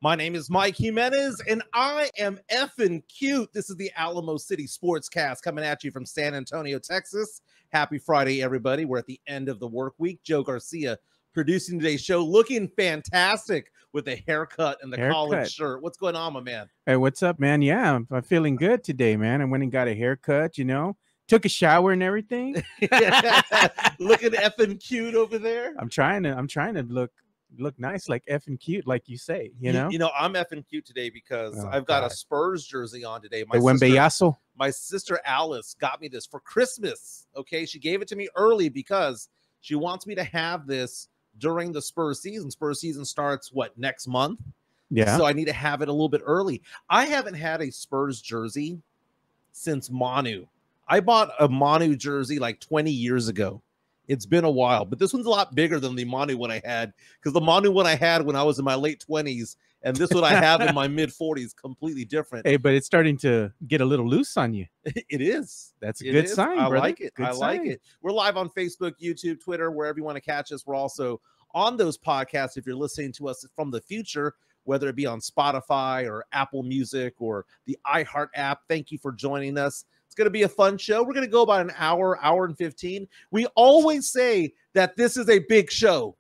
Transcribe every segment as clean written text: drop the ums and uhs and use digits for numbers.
My name is Mike Jimenez, and I am effing cute. This is the Alamo City Sportscast coming at you from San Antonio, Texas. Happy Friday, everybody. We're at the end of the work week. Joe Garcia producing today's show, looking fantastic with a haircut and the collared shirt. What's going on, my man? Hey, what's up, man? Yeah, I'm feeling good today, man. I went and got a haircut, took a shower and everything. Looking effing cute over there. I'm trying to look nice, like effing cute, like you say, you know. I'm effing cute today because I've got a Spurs jersey on today. My sister Alice got me this for Christmas. Okay, she gave it to me early because she wants me to have this during the Spurs season. Spurs season starts next month? Yeah. So I need to have it a little bit early. I haven't had a Spurs jersey since Manu. I bought a Manu jersey like 20 years ago. It's been a while, but this one's a lot bigger than the Manu one I had, because the Manu one I had when I was in my late 20s and this one I have in my mid 40s, completely different. Hey, but it's starting to get a little loose on you. It is. That's a good sign. I brother. like it. Good I like it. We're live on Facebook, YouTube, Twitter, wherever you want to catch us. We're also on those podcasts if you're listening to us from the future, whether it be on Spotify or Apple Music or the iHeart app. Thank you for joining us. It's going to be a fun show. We're going to go about an hour and 15. We always say that this is a big show,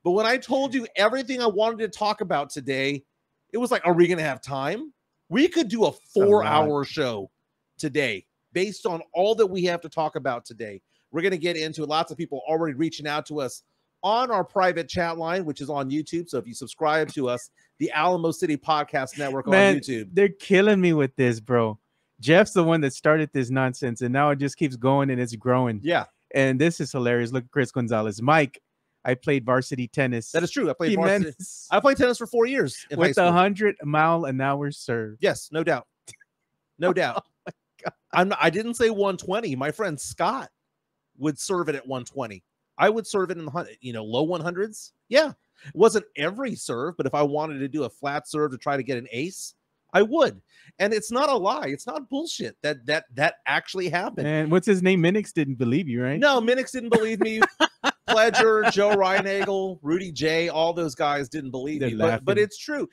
but when I told you everything I wanted to talk about today, it was like, are we going to have time? We could do a 4-hour show today based on all that we have to talk about today. We're going to get into lots of people already reaching out to us on our private chat line, which is on YouTube. So if you subscribe to us, the Alamo City Podcast Network on YouTube. They're killing me with this, bro. Jeff's the one that started this nonsense, and now it just keeps going and it's growing. Yeah. And this is hilarious. Look at Chris Gonzalez. Mike, I played varsity tennis. That is true. I played varsity. I played tennis for 4 years in high school. With 100-mile-an-hour serve. Yes, no doubt. No doubt. I didn't say 120. My friend Scott would serve it at 120. I would serve it in the low 100s. Yeah. It wasn't every serve, but if I wanted to do a flat serve to try to get an ace, I would. And it's not a lie. It's not bullshit. That actually happened. And what's his name? Minix didn't believe you, right? No, Minix didn't believe me. Pledger, Joe Reinagel, Rudy J, all those guys didn't believe me. But it's true.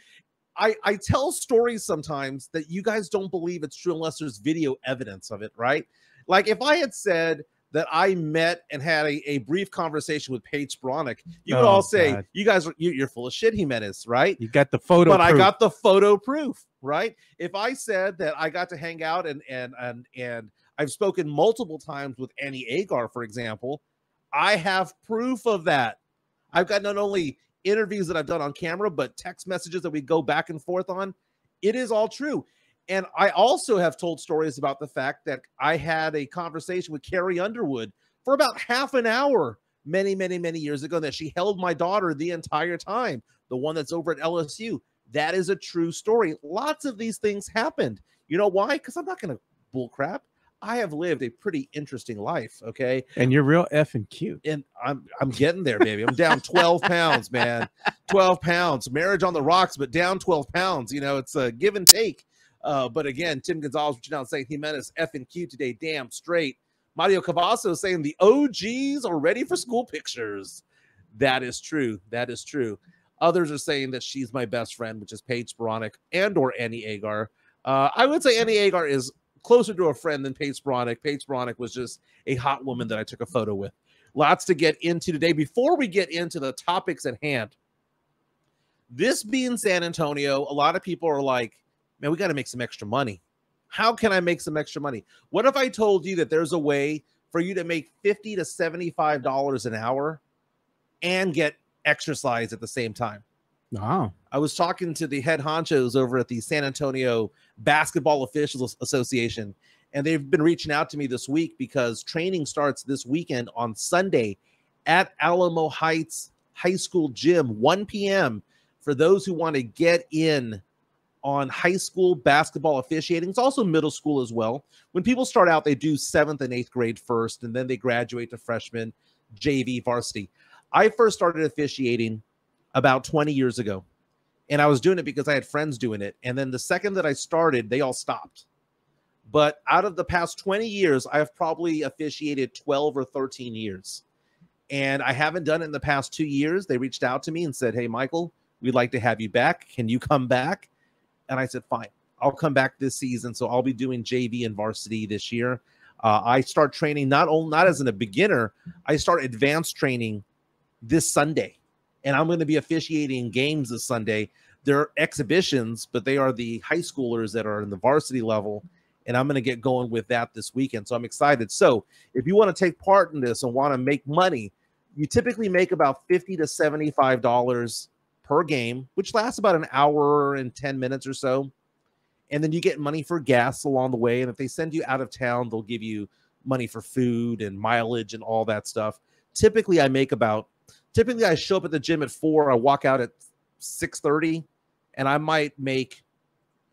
I tell stories sometimes that you guys don't believe it's true unless there's video evidence of it, right? Like if I had said that I met and had a brief conversation with Paige Bronick, you would all say, God, you guys, you're full of shit, Jimenez, right? You got the photo But proof. I got the photo proof, right? If I said that I got to hang out and I've spoken multiple times with Annie Agar, for example, I have proof of that. I've got not only interviews that I've done on camera, but text messages that we go back and forth on. It is all true. And I also have told stories about the fact that I had a conversation with Carrie Underwood for about half an hour many, many, many years ago, that she held my daughter the entire time, the one that's over at LSU. That is a true story. Lots of these things happened. You know why? Because I'm not going to bullcrap. I have lived a pretty interesting life, okay? And you're real effing cute. And I'm getting there, baby. I'm down 12 pounds, man. 12 pounds. Marriage on the rocks, but down 12 pounds. It's a give and take. But again, Tim Gonzalez reaching out saying Jimenez effing cute today. Damn straight. Mario Cavasso saying the OGs are ready for school pictures. That is true. That is true. Others are saying that she's my best friend, which is Paige Bronick and or Annie Agar. I would say Annie Agar is closer to a friend than Paige Bronick. Paige Bronick was just a hot woman that I took a photo with. Lots to get into today. Before we get into the topics at hand, this being San Antonio, a lot of people are like, man, we got to make some extra money. How can I make some extra money? What if I told you that there's a way for you to make $50 to $75 an hour and get exercise at the same time? Wow. I was talking to the head honchos over at the San Antonio Basketball Officials Association, and they've been reaching out to me this week because training starts this weekend on Sunday at Alamo Heights High School Gym, 1 p.m. for those who want to get in on high school basketball officiating. It's also middle school as well. When people start out, they do 7th and 8th grade first, and then they graduate to freshman, JV, varsity. I first started officiating about 20 years ago, and I was doing it because I had friends doing it. And then the second that I started, they all stopped. But out of the past 20 years, I've probably officiated 12 or 13 years. And I haven't done it in the past 2 years. They reached out to me and said, hey, Michael, We'd like to have you back. Can you come back? And I said, fine, I'll come back this season. So I'll be doing JV and varsity this year. I start training not as a beginner. I start advanced training this Sunday, and I'm going to be officiating games this Sunday. They're exhibitions, but they are the high schoolers that are in the varsity level, and I'm going to get going with that this weekend. So I'm excited. So if you want to take part in this and want to make money, you typically make about $50 to $75 per game, which lasts about an hour and 10 minutes or so. And then you get money for gas along the way. And if they send you out of town, they'll give you money for food and mileage and all that stuff. Typically, I show up at the gym at 4. I walk out at 6:30, and I might make,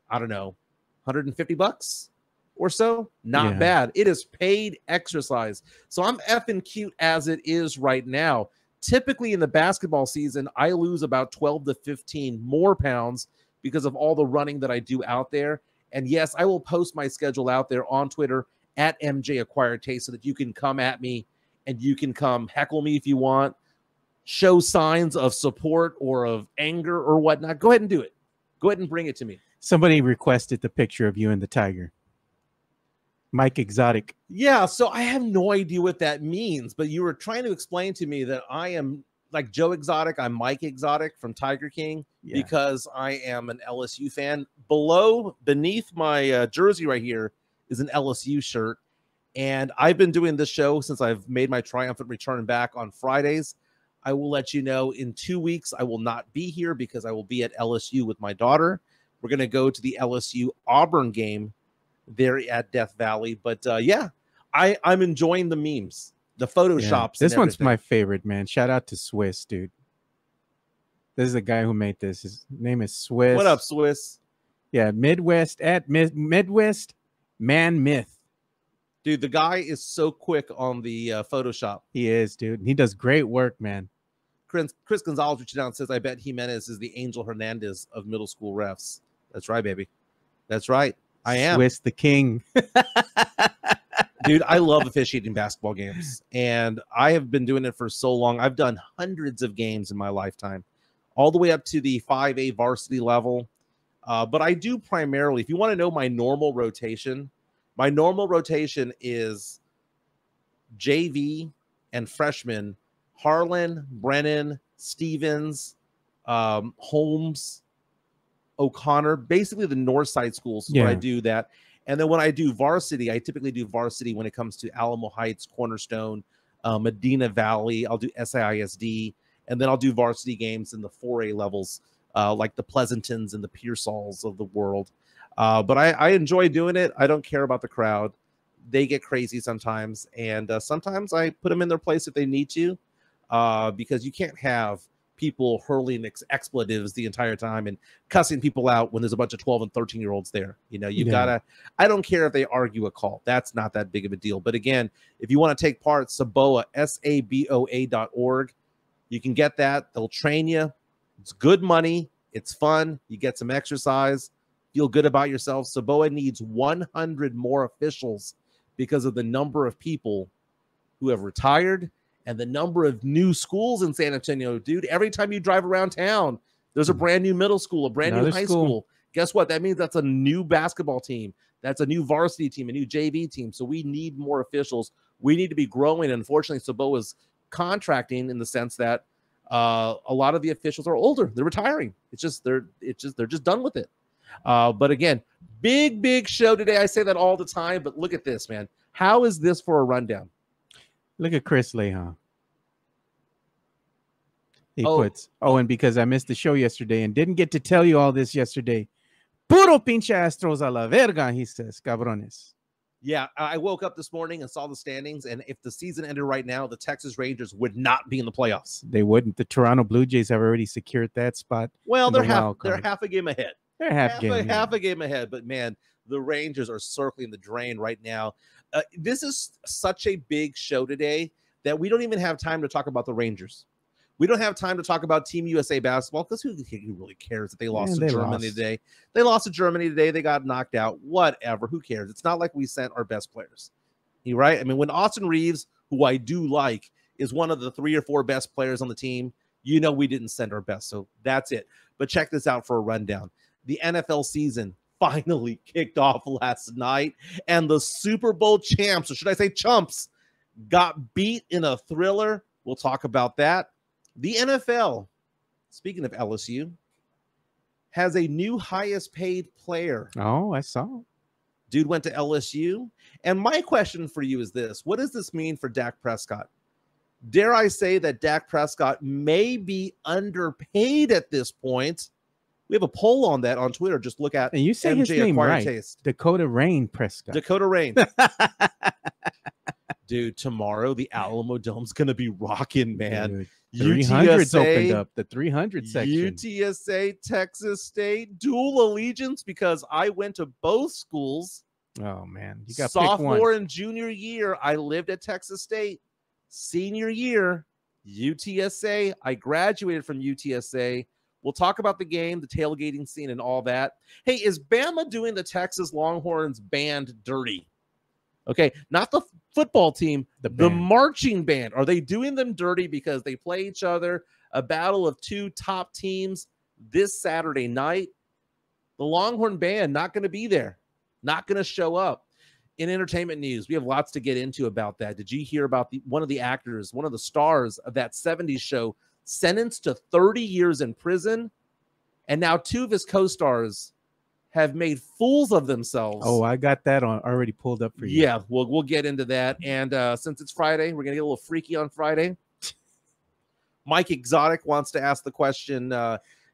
I don't know, $150 or so. Not bad. It is paid exercise. So I'm effing cute as it is right now. Typically in the basketball season, I lose about 12 to 15 more pounds because of all the running that I do out there. And yes, I will post my schedule out there on Twitter at MJ Acquired Taste so that you can come at me and you can come heckle me if you want, show signs of support or of anger or whatnot. Go ahead and do it. Go ahead and bring it to me. Somebody requested the picture of you and the tiger. Mike Exotic. Yeah, so I have no idea what that means, but you were trying to explain to me that I am like Joe Exotic. I'm Mike Exotic from Tiger King because I am an LSU fan. Beneath my jersey right here is an LSU shirt. And I've been doing this show since I've made my triumphant return back on Fridays. I will let you know in 2 weeks, I will not be here because I will be at LSU with my daughter. We're going to go to the LSU Auburn game there at Death Valley. But yeah, I'm enjoying the memes, the Photoshops. This one's my favorite, man. Shout out to Swiss, dude. This is the guy who made this. His name is Swiss. What up, Swiss? Yeah, Midwest Man Myth. Dude, the guy is so quick on the Photoshop. He is, dude. He does great work, man. Chris Gonzalez reached out and says, I bet Jimenez is the Angel Hernandez of middle school refs. That's right, baby. That's right. I am. Swiss the king. Dude, I love officiating basketball games, and I have been doing it for so long. I've done hundreds of games in my lifetime, all the way up to the 5A varsity level. But I do primarily, if you want to know my normal rotation is JV and freshman, Harlan, Brennan, Stevens, Holmes, O'Connor, basically the north side schools where I do that. And then when I do varsity, I typically do varsity when it comes to Alamo Heights, Cornerstone, Medina Valley. I'll do SAISD, and then I'll do varsity games in the 4A levels, like the Pleasantons and the Pearsalls of the world. But I enjoy doing it. I don't care about the crowd. They get crazy sometimes, and sometimes I put them in their place if they need to, because you can't have people hurling expletives the entire time and cussing people out when there's a bunch of 12 and 13-year-olds there. You know, you gotta, I don't care if they argue a call. That's not that big of a deal. But again, if you want to take part, Saboa, SABOA.org, you can get that. They'll train you. It's good money. It's fun. You get some exercise. Feel good about yourself. Saboa needs 100 more officials because of the number of people who have retired and the number of new schools in San Antonio. Dude, every time you drive around town, there's a brand new middle school, a brand new high school. Guess what? That means that's a new basketball team. That's a new varsity team, a new JV team. So we need more officials. We need to be growing. And unfortunately, Saboa is contracting in the sense that a lot of the officials are older. They're retiring. They're just done with it. But again, big show today. I say that all the time, but look at this, man. How is this for a rundown? Look at Chris Leha. He puts, and because I missed the show yesterday and didn't get to tell you all this yesterday, puro pinche Astros a la verga, he says, cabrones. Yeah, I woke up this morning and saw the standings, and if the season ended right now, the Texas Rangers would not be in the playoffs. They wouldn't. The Toronto Blue Jays have already secured that spot. Well, they're half a game ahead. They're half a game ahead, but man, the Rangers are circling the drain right now. This is such a big show today that we don't even have time to talk about the Rangers. We don't have time to talk about Team USA basketball because who really cares that they lost to Germany today? They lost to Germany today. They got knocked out. Whatever. Who cares? It's not like we sent our best players. You right? I mean, when Austin Reeves, who I do like, is one of the 3 or 4 best players on the team, you know we didn't send our best. So that's it. But check this out for a rundown. The NFL season finally kicked off last night, and the Super Bowl champs, or should I say chumps, got beat in a thriller. We'll talk about that. The NFL, speaking of LSU, has a new highest paid player. Oh, I saw. Dude went to LSU. And my question for you is this. What does this mean for Dak Prescott? Dare I say that Dak Prescott may be underpaid at this point? We have a poll on that on Twitter. Just look at and you say MJ his name right. Taste. Dakota Rain Prescott. Dakota Rain. Dude, tomorrow the Alamo Dome's going to be rocking, man. Dude, 300's opened up. The 300 section. UTSA, Texas State, dual allegiance because I went to both schools. Oh, man. You got sophomore and junior year, I lived at Texas State. Senior year, UTSA. I graduated from UTSA. We'll talk about the game, the tailgating scene, and all that. Hey, is Bama doing the Texas Longhorns band dirty? Okay, not the football team, the marching band. Are they doing them dirty because they play each other? A battle of two top teams this Saturday night. The Longhorn band not going to be there, not going to show up. In entertainment news, we have lots to get into about that. Did you hear about one of the actors, one of the stars of that 70s show, sentenced to 30 years in prison? And now two of his co-stars have made fools of themselves. Oh, I got that on already pulled up for you. Yeah, we'll get into that. And since it's Friday, we're going to get a little freaky on Friday. Mike Exotic wants to ask the question,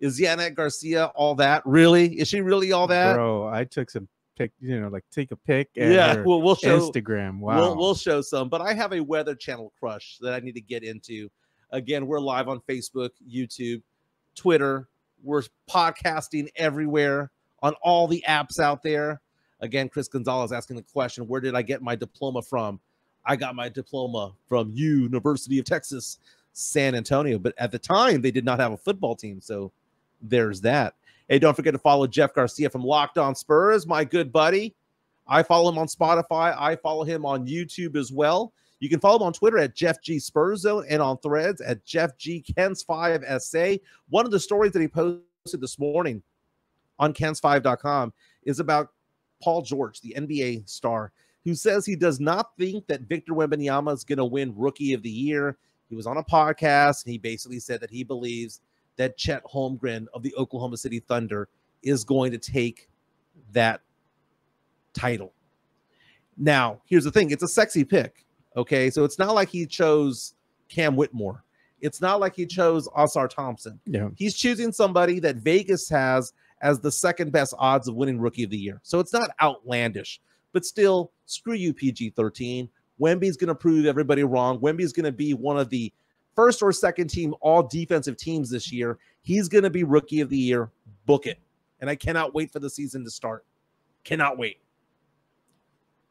is Jimenez and Garcia all that? Really? Is she really all that? Bro, I took some pic, like take a pic. Yeah, we'll show Instagram. Wow. We'll show some, but I have a Weather Channel crush that I need to get into. Again, we're live on Facebook, YouTube, Twitter. We're podcasting everywhere on all the apps out there. Again, Chris Gonzalez asking the question, where did I get my diploma from? I got my diploma from University of Texas, San Antonio. But at the time, they did not have a football team, so there's that. Hey, don't forget to follow Jeff Garcia from Locked On Spurs, my good buddy. I follow him on Spotify. I follow him on YouTube as well. You can follow him on Twitter at Jeff G Spurs Zone and on Threads at Jeff G Kens 5 SA. One of the stories that he posted this morning on Kens5.com is about Paul George, the NBA star, who says he does not think that Victor Wembanyama is going to win Rookie of the Year. He was on a podcast, and he basically said that he believes that Chet Holmgren of the Oklahoma City Thunder is going to take that title. Now, here's the thing. It's a sexy pick, okay? So it's not like he chose Cam Whitmore. It's not like he chose Osar Thompson. Yeah. He's choosing somebody that Vegas has as the second best odds of winning Rookie of the Year. So it's not outlandish, but still, screw you, PG-13. Wemby's going to prove everybody wrong. Wemby's going to be one of the first or second team all defensive teams this year. He's going to be Rookie of the Year. Book it. And I cannot wait for the season to start. Cannot wait.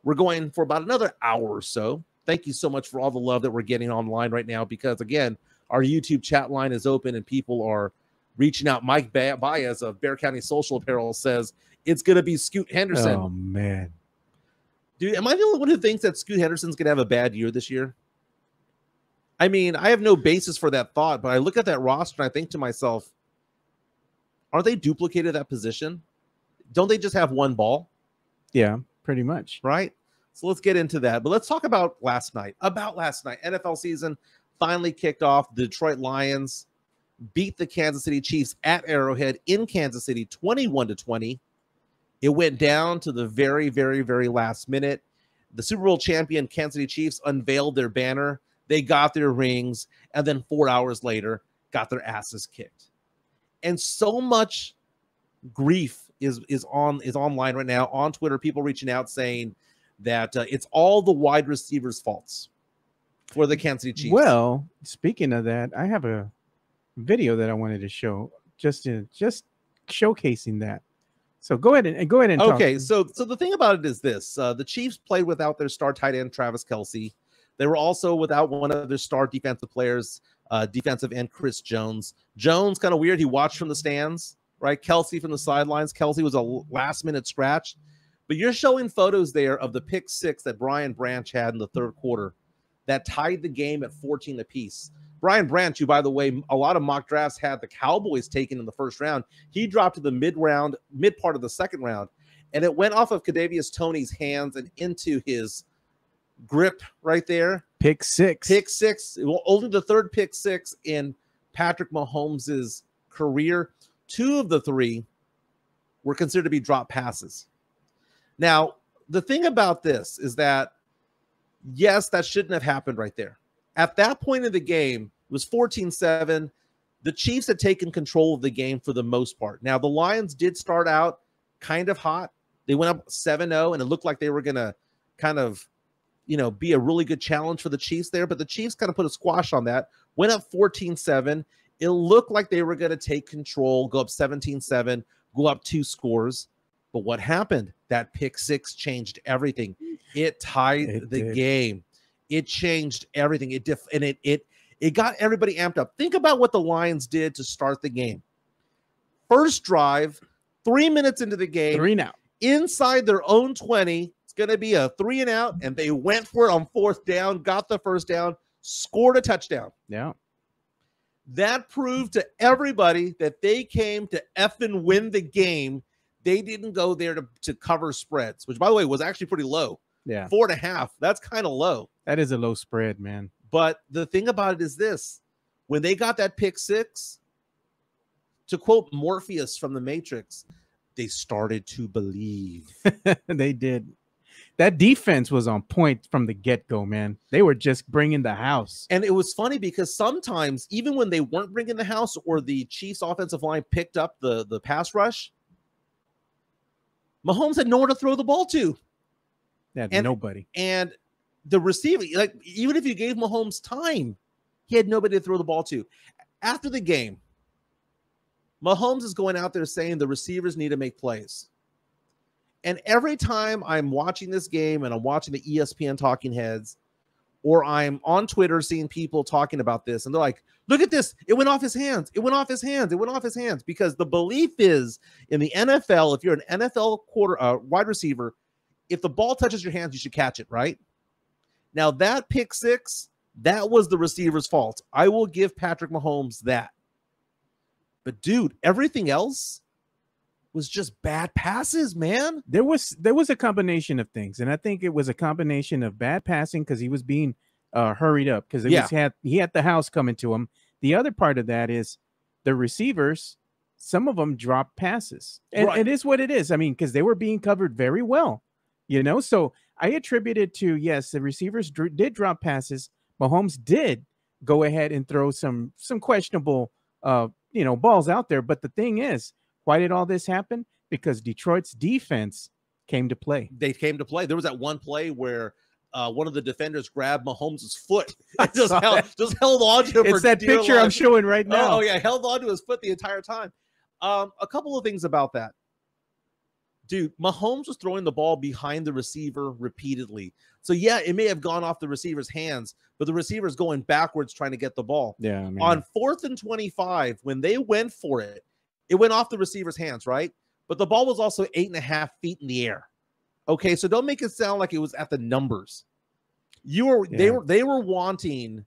We're going for about another hour or so. Thank you so much for all the love that we're getting online right now because, again, our YouTube chat line is open and people are reaching out. Mike Baez of Bear County Social Apparel says it's going to be Scoot Henderson. Oh, man. Dude, am I the only one who thinks that Scoot Henderson's going to have a bad year this year? I mean, I have no basis for that thought, but I look at that roster and I think to myself, aren't they duplicated that position? Don't they just have one ball? Yeah, pretty much. Right? So let's get into that. But let's talk about last night. NFL season finally kicked off. The Detroit Lions beat the Kansas City Chiefs at Arrowhead in Kansas City 21-20. It went down to the very, very, very last minute. The Super Bowl champion Kansas City Chiefs unveiled their banner. They got their rings, and then 4 hours later, got their asses kicked. And so much grief is online right now on Twitter. People reaching out saying that it's all the wide receivers' faults for the Kansas City Chiefs. Well, speaking of that, I have a video that I wanted to show just showcasing that. So go ahead and okay. talk. So the thing about it is this: the Chiefs played without their star tight end Travis Kelce. They were also without one of their star defensive players, defensive end Chris Jones. Jones, kind of weird. He watched from the stands, right? Kelce from the sidelines. Kelce was a last-minute scratch. But you're showing photos there of the pick six that Brian Branch had in the third quarter that tied the game at 14 apiece. Brian Branch, who, by the way, a lot of mock drafts had the Cowboys taken in the first round, he dropped to the mid part of the second round, and it went off of Kadarius Toney's hands and into his grip right there. Pick six. Well, only the third pick six in Patrick Mahomes' career. 2 of the 3 were considered to be drop passes. Now, the thing about this is that, yes, that shouldn't have happened right there. At that point in the game, it was 14-7. The Chiefs had taken control of the game for the most part. Now, the Lions did start out kind of hot. They went up 7-0, and it looked like they were going to kind of, be a really good challenge for the Chiefs there. But the Chiefs kind of put a squash on that, went up 14-7. It looked like they were going to take control, go up 17-7, go up 2 scores. But what happened? That pick six changed everything. It tied the game. It changed everything. It got everybody amped up. Think about what the Lions did to start the game. First drive, 3 minutes into the game, 3 and out. Inside their own 20. It's going to be a 3 and out, and they went for it on 4th down, got the first down, scored a touchdown. Yeah. That proved to everybody that they came to effing win the game. They didn't go there to cover spreads, which, by the way, was actually pretty low. Yeah. 4.5. That's kind of low. That is a low spread, man. But the thing about it is this. When they got that pick six, to quote Morpheus from The Matrix, they started to believe. They did. That defense was on point from the get-go, man. They were just bringing the house. And it was funny because sometimes, even when they weren't bringing the house or the Chiefs offensive line picked up the pass rush, Mahomes had nowhere to throw the ball to. Nobody. And the receiver, like, even if you gave Mahomes time, he had nobody to throw the ball to. After the game, Mahomes is going out there saying the receivers need to make plays. And every time I'm watching this game and I'm watching the ESPN talking heads, or I'm on Twitter seeing people talking about this, and they're like, look at this. It went off his hands. It went off his hands. It went off his hands. Because the belief is in the NFL, if you're an NFL wide receiver, if the ball touches your hands, you should catch it, right? Now, that pick six, that was the receiver's fault. I will give Patrick Mahomes that. But, dude, everything else was just bad passes, man. There was a combination of things, and I think it was a combination of bad passing because he was being hurried up because he had the house coming to him. The other part of that is the receivers, some of them dropped passes, and it is what it is. I mean, because they were being covered very well, So I attribute it to, yes, the receivers did drop passes. Mahomes did go ahead and throw some questionable balls out there. But the thing is, why did all this happen? Because Detroit's defense came to play. They came to play. There was that one play where one of the defenders grabbed Mahomes' foot. just held on to him. It's that picture life. I'm showing right now. Oh, yeah. Held on to his foot the entire time. A couple of things about that. Dude, Mahomes was throwing the ball behind the receiver repeatedly. So, yeah, it may have gone off the receiver's hands, but the receiver's going backwards trying to get the ball. Yeah. I mean, on 4th and 25, when they went for it, it went off the receiver's hands, right? But the ball was also 8.5 feet in the air. Okay, so don't make it sound like it was at the numbers. They were wanting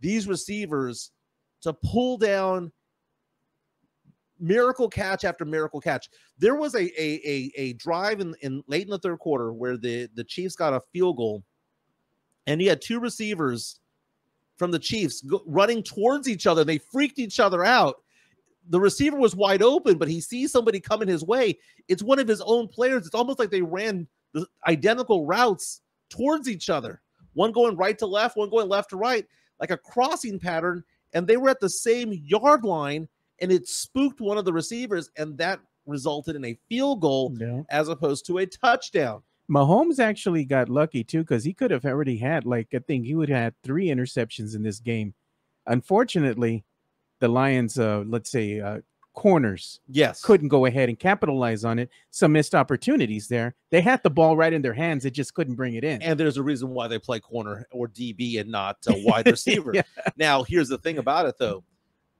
these receivers to pull down miracle catch after miracle catch. There was a drive in late in the third quarter where the Chiefs got a field goal, and you had 2 receivers from the Chiefs running towards each other. They freaked each other out. The receiver was wide open, but he sees somebody coming his way. It's one of his own players. It's almost like they ran the identical routes towards each other. One going right to left, one going left to right, like a crossing pattern. And they were at the same yard line, and it spooked one of the receivers, and that resulted in a field goal as opposed to a touchdown. Mahomes actually got lucky, too, because he could have already had, I think he would have had 3 interceptions in this game. Unfortunately, the Lions, corners, couldn't go ahead and capitalize on it. Some missed opportunities there. They had the ball right in their hands. They just couldn't bring it in. And there's a reason why they play corner or DB and not wide receiver. Yeah. Now, here's the thing about it, though.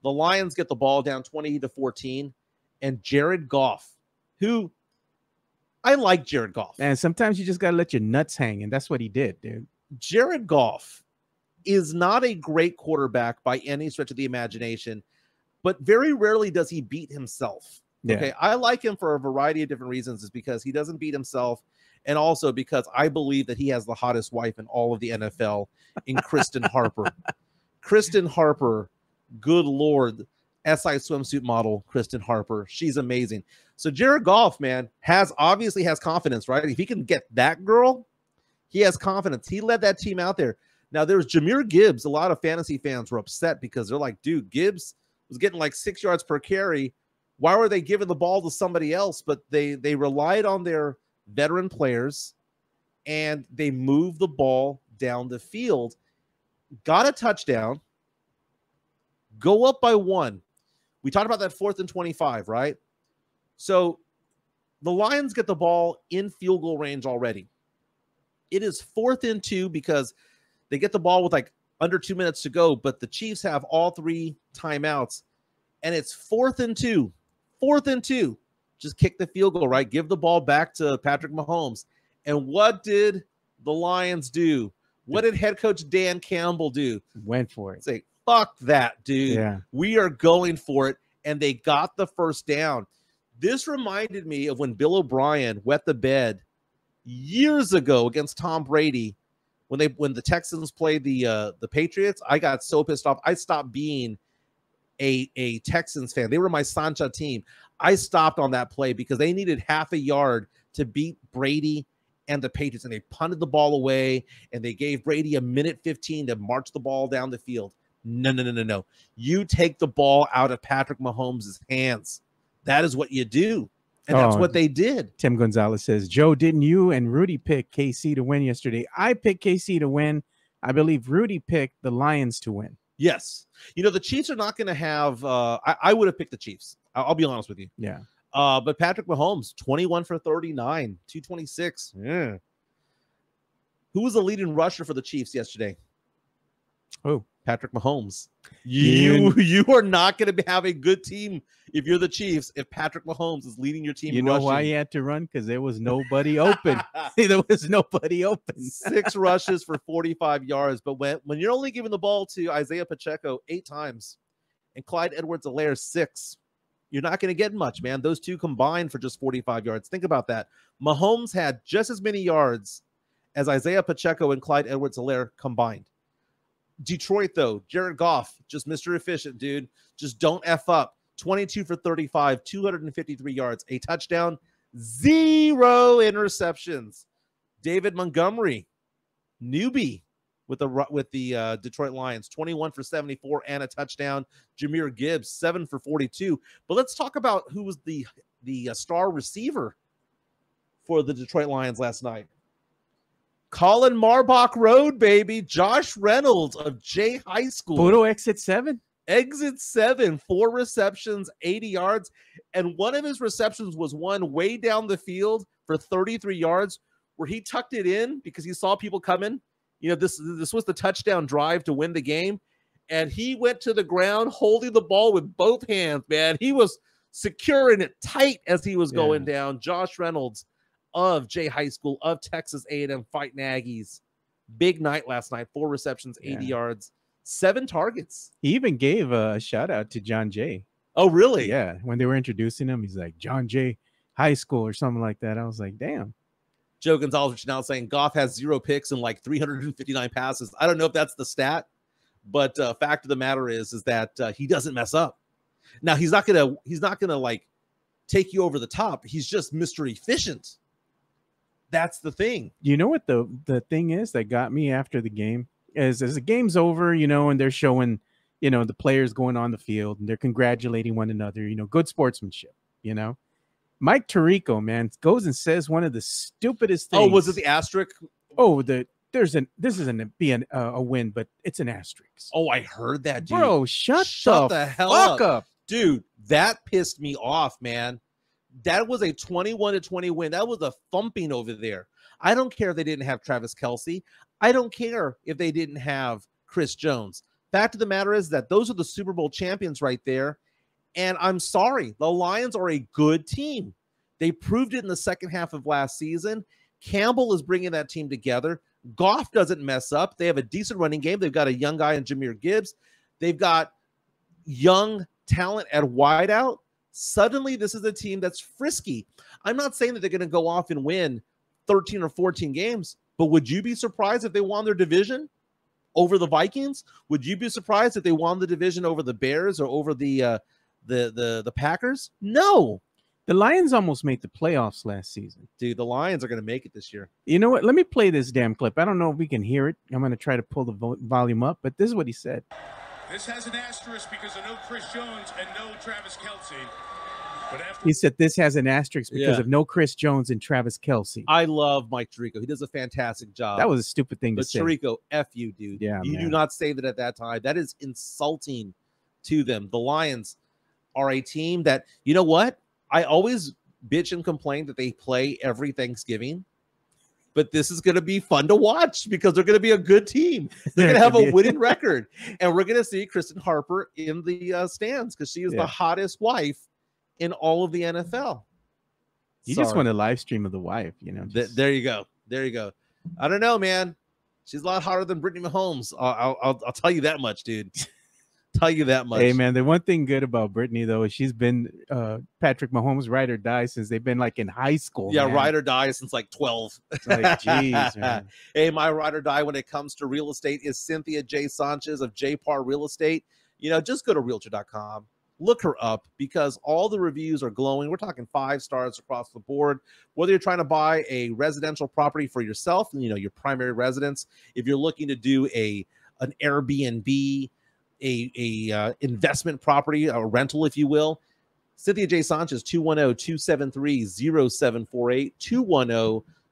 The Lions get the ball down 20-14, and Jared Goff, who I like Jared Goff. And sometimes you just got to let your nuts hang, and that's what he did, dude. Jared Goff is not a great quarterback by any stretch of the imagination, but very rarely does he beat himself. Yeah. Okay, I like him for a variety of different reasons. Is because he doesn't beat himself, and also because I believe that he has the hottest wife in all of the NFL in Kristen Harper. Kristen Harper, good Lord, SI swimsuit model Kristen Harper. She's amazing. So Jared Goff, man, obviously has confidence, right? If he can get that girl, he has confidence. He led that team out there. Now, there's Jahmyr Gibbs. A lot of fantasy fans were upset because they're like, dude, Gibbs was getting like 6 yards per carry. Why were they giving the ball to somebody else? But they relied on their veteran players, and they moved the ball down the field, got a touchdown, go up by 1. We talked about that 4th and 25, right? So the Lions get the ball in field goal range already. It is 4th and 2 because they get the ball with like under 2 minutes to go, but the Chiefs have all 3 timeouts, and it's 4th and 2. 4th and 2. Just kick the field goal, right? Give the ball back to Patrick Mahomes. And what did the Lions do? What did head coach Dan Campbell do? Went for it. Say, fuck that, dude. Yeah. We are going for it. And they got the first down. This reminded me of when Bill O'Brien wet the bed years ago against Tom Brady when the Texans played the Patriots. I got so pissed off. I stopped being a Texans fan. They were my Sancha team. I stopped on that play because they needed half a yard to beat Brady and the Patriots, and they punted the ball away, and they gave Brady 1:15 to march the ball down the field. No. You take the ball out of Patrick Mahomes' hands. That is what you do. And that's what they did. Tim Gonzalez says, Joe, didn't you and Rudy pick KC to win yesterday? I picked KC to win. I believe Rudy picked the Lions to win. Yes. The Chiefs are not going to have I would have picked the Chiefs. I'll be honest with you. Yeah. But Patrick Mahomes, 21 for 39, 226. Yeah. Who was the leading rusher for the Chiefs yesterday? Oh, Patrick Mahomes. You are not going to have a good team if you're the Chiefs if Patrick Mahomes is leading your team. You know why he had to run? Because there was nobody open. There was nobody open. 6 rushes for 45 yards. But when you're only giving the ball to Isaiah Pacheco 8 times and Clyde Edwards-Helaire 6, you're not going to get much, man. Those two combined for just 45 yards. Think about that. Mahomes had just as many yards as Isaiah Pacheco and Clyde Edwards-Helaire combined. Detroit, though, Jared Goff, just Mr. Efficient, dude. Just don't F up. 22 for 35, 253 yards, a touchdown, 0 interceptions. David Montgomery, newbie with the Detroit Lions, 21 for 74 and a touchdown. Jahmyr Gibbs, 7 for 42. But let's talk about who was the star receiver for the Detroit Lions last night. Colin Marbach Road, baby. Josh Reynolds of J High School. Photo exit 7? Exit 7, 4 receptions, 80 yards. And one of his receptions was one way down the field for 33 yards where he tucked it in because he saw people coming. This was the touchdown drive to win the game. And he went to the ground holding the ball with both hands, man. He was securing it tight as he was going down. Josh Reynolds of J High School of Texas A&M Fighting Aggies. Big night last night. 4 receptions, 80 yards, 7 targets. He even gave a shout out to John Jay. Oh, really? Yeah. When they were introducing him, he's like, John Jay High School or something like that. I was like, damn. Joe Gonzalez now saying Goff has 0 picks and like 359 passes. I don't know if that's the stat, but fact of the matter is that he doesn't mess up. Now he's not gonna like take you over the top. He's just Mr. Efficient. That's the thing. You know what the thing is that got me after the game is as the game's over, and they're showing, the players going on the field and they're congratulating one another, good sportsmanship, Mike Tirico, man, goes and says one of the stupidest things. Oh, was it the asterisk? Oh, this isn't a win, but it's an asterisk. Oh, I heard that, dude. Bro, shut the hell up. Dude, that pissed me off, man. That was a 21-20 win. That was a thumping over there. I don't care if they didn't have Travis Kelce. I don't care if they didn't have Chris Jones. Fact of the matter is that those are the Super Bowl champions right there. And I'm sorry, the Lions are a good team. They proved it in the second half of last season. Campbell is bringing that team together. Goff doesn't mess up. They have a decent running game. They've got a young guy in Jahmyr Gibbs. They've got young talent at wideout. Suddenly, this is a team that's frisky. I'm not saying that they're going to go off and win 13 or 14 games, but would you be surprised if they won their division over the Vikings? Would you be surprised if they won the division over the Bears or over the Packers? No. The Lions almost made the playoffs last season. Dude, the Lions are going to make it this year. You know what? Let me play this damn clip. I don't know if we can hear it. I'm going to try to pull the volume up, but this is what he said. This has an asterisk because of no Chris Jones and no Travis Kelce. But he said this has an asterisk because of no Chris Jones and Travis Kelce. I love Mike Tirico. He does a fantastic job. That was a stupid thing to say. But Tirico, F you, dude. Yeah, you do not say that at that time. That is insulting to them. The Lions are a team that, you know what? I always bitch and complain that they play every Thanksgiving. But this is going to be fun to watch because they're going to be a good team. They're going to have a winning record. And we're going to see Kristen Harper in the stands because she is the hottest wife in all of the NFL. You just want a live stream of the wife, you know. There you go. There you go. I don't know, man. She's a lot hotter than Brittany Mahomes. I'll tell you that much, dude. Tell you that much. Hey, man, the one thing good about Brittany, though, is she's been Patrick Mahomes' ride or die since they've been like in high school. Yeah, ride or die since like 12. It's like, geez, man. Hey, my ride or die when it comes to real estate is Cynthia J. Sanchez of JPAR Real Estate. You know, just go to realtor.com. Look her up because all the reviews are glowing. We're talking 5 stars across the board. Whether you're trying to buy a residential property for yourself, you know, your primary residence, if you're looking to do an Airbnb, a investment property, a rental, if you will, Cynthia J. Sanchez, 210-273-0748,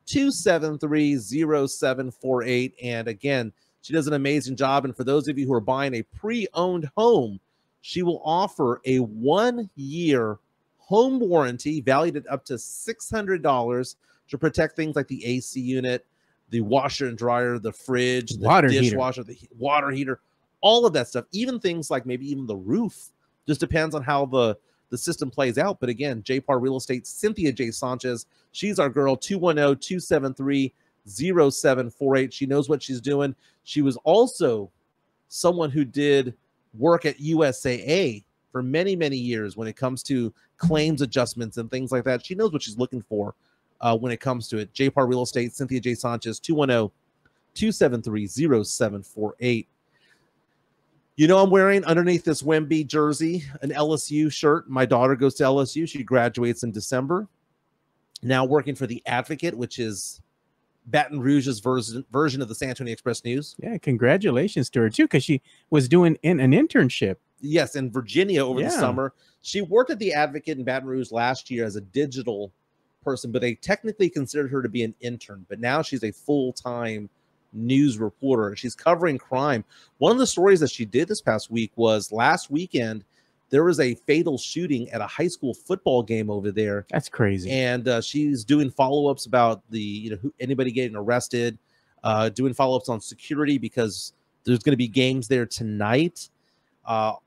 210-273-0748. And again, she does an amazing job. And for those of you who are buying a pre-owned home, she will offer a 1-year home warranty valued at up to $600 to protect things like the AC unit, the washer and dryer, the fridge, the dishwasher, the water heater, all of that stuff, even things like maybe even the roof. Just depends on how the system plays out. But again, JPAR Real Estate, Cynthia J. Sanchez, she's our girl, 210-273-0748. She knows what she's doing. She was also someone who did work at USAA for many, many years when it comes to claims adjustments and things like that. She knows what she's looking for when it comes to it. JPAR Real Estate, Cynthia J. Sanchez, 210-273-0748. You know, I'm wearing underneath this Wemby jersey an LSU shirt. My daughter goes to LSU. She graduates in December. Now working for The Advocate, which is Baton Rouge's version of the San Antonio Express News. Yeah, congratulations to her, too, because she was doing an internship. Yes, in Virginia over the summer. She worked at The Advocate in Baton Rouge last year as a digital person, but they technically considered her to be an intern. But now she's a full-time news reporter. She's covering crime. One of the stories that she did this past week was last weekend, there was a fatal shooting at a high school football game over there. That's crazy. And she's doing follow-ups about anybody getting arrested, doing follow-ups on security because there's going to be games there tonight.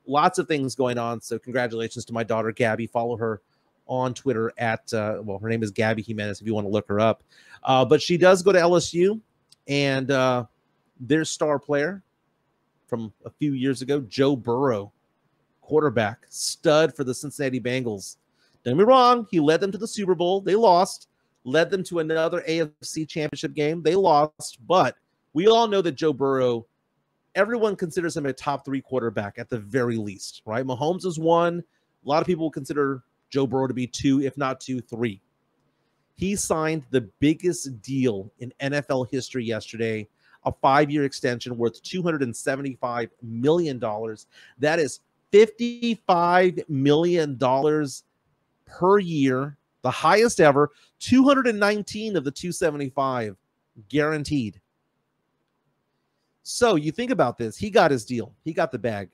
Lots of things going on. So congratulations to my daughter, Gabby. Follow her on Twitter at, her name is Gabby Jimenez if you want to look her up. But she does go to LSU. And their star player from a few years ago, Joe Burrow, quarterback, stud for the Cincinnati Bengals. Don't get me wrong, he led them to the Super Bowl. They lost. Led them to another AFC championship game. They lost. But we all know that Joe Burrow, everyone considers him a top 3 quarterback at the very least, right? Mahomes is 1. A lot of people consider Joe Burrow to be 2, if not 2, 3. He signed the biggest deal in NFL history yesterday, a 5-year extension worth $275 million. That is $55 million per year, the highest ever, 219 of the 275 guaranteed. So you think about this. He got his deal. He got the bag.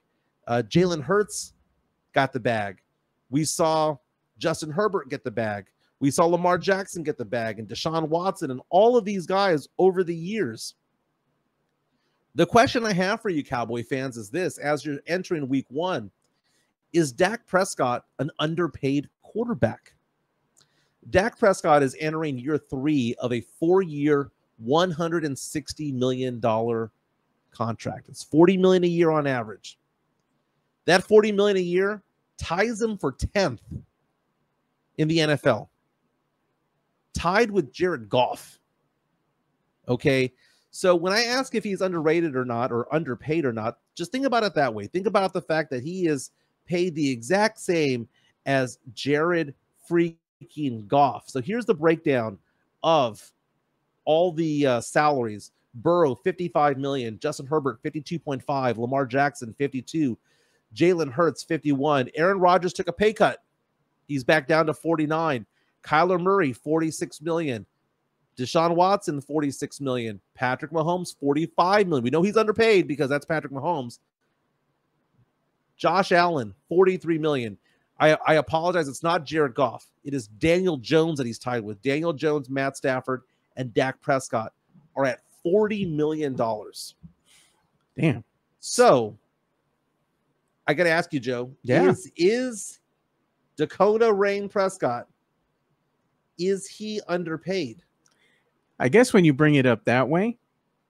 Jalen Hurts got the bag. We saw Justin Herbert get the bag. We saw Lamar Jackson get the bag and Deshaun Watson and all of these guys over the years. The question I have for you Cowboy fans is this: as you're entering week 1, is Dak Prescott an underpaid quarterback? Dak Prescott is entering year 3 of a 4-year, $160 million contract. It's $40 million a year on average. That $40 million a year ties him for 10th in the NFL, tied with Jared Goff. Okay, so when I ask if he's underrated or not, or underpaid or not, just think about it that way. Think about the fact that he is paid the exact same as Jared freaking Goff. So here's the breakdown of all the salaries. Burrow, $55 million. Justin Herbert, $52.5. Lamar Jackson, $52. Jalen Hurts, $51. Aaron Rodgers took a pay cut. He's back down to $49. Kyler Murray, $46 million. Deshaun Watson, $46 million. Patrick Mahomes, $45 million. We know he's underpaid because that's Patrick Mahomes. Josh Allen, $43 million. I apologize. It's not Jared Goff. It is Daniel Jones that he's tied with. Daniel Jones, Matt Stafford, and Dak Prescott are at $40 million. Damn. So I got to ask you, Joe. Yeah. Is Dakota Rain Prescott, is he underpaid? I guess when you bring it up that way,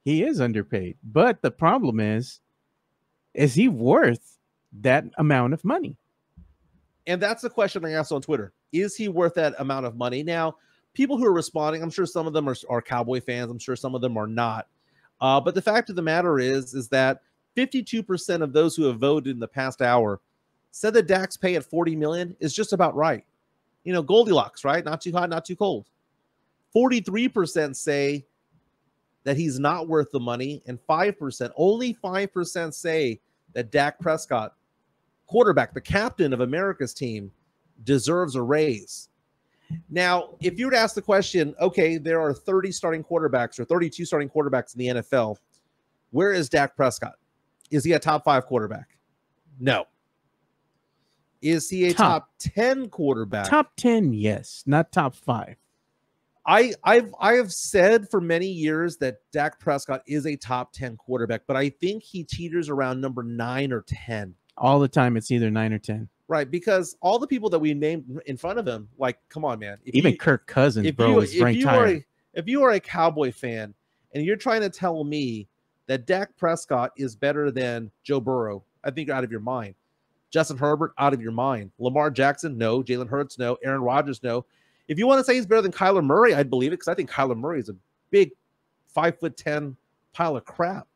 he is underpaid. But the problem is he worth that amount of money? And that's the question I asked on Twitter. Is he worth that amount of money? Now, people who are responding, I'm sure some of them are Cowboy fans. I'm sure some of them are not. But the fact of the matter is that 52% of those who have voted in the past hour said that Dak's pay at $40 million is just about right. You know, Goldilocks, right? Not too hot, not too cold. 43% say that he's not worth the money, and only 5% say that Dak Prescott, quarterback, the captain of America's team, deserves a raise. Now, if you were to ask the question, okay, there are 30 starting quarterbacks or 32 starting quarterbacks in the NFL, where is Dak Prescott? Is he a top 5 quarterback? No. Is he a top 10 quarterback? Top 10, yes, not top 5. I have said for many years that Dak Prescott is a top 10 quarterback, but I think he teeters around number 9 or 10. All the time, it's either 9 or 10. Right, because all the people that we named in front of him, like, come on, man. Even Kirk Cousins, bro, is ranked higher. If you are a Cowboy fan and you're trying to tell me that Dak Prescott is better than Joe Burrow, I think you're out of your mind. Justin Herbert, out of your mind. Lamar Jackson, no. Jalen Hurts, no. Aaron Rodgers, no. If you want to say he's better than Kyler Murray, I'd believe it, because I think Kyler Murray is a big 5'10" pile of crap.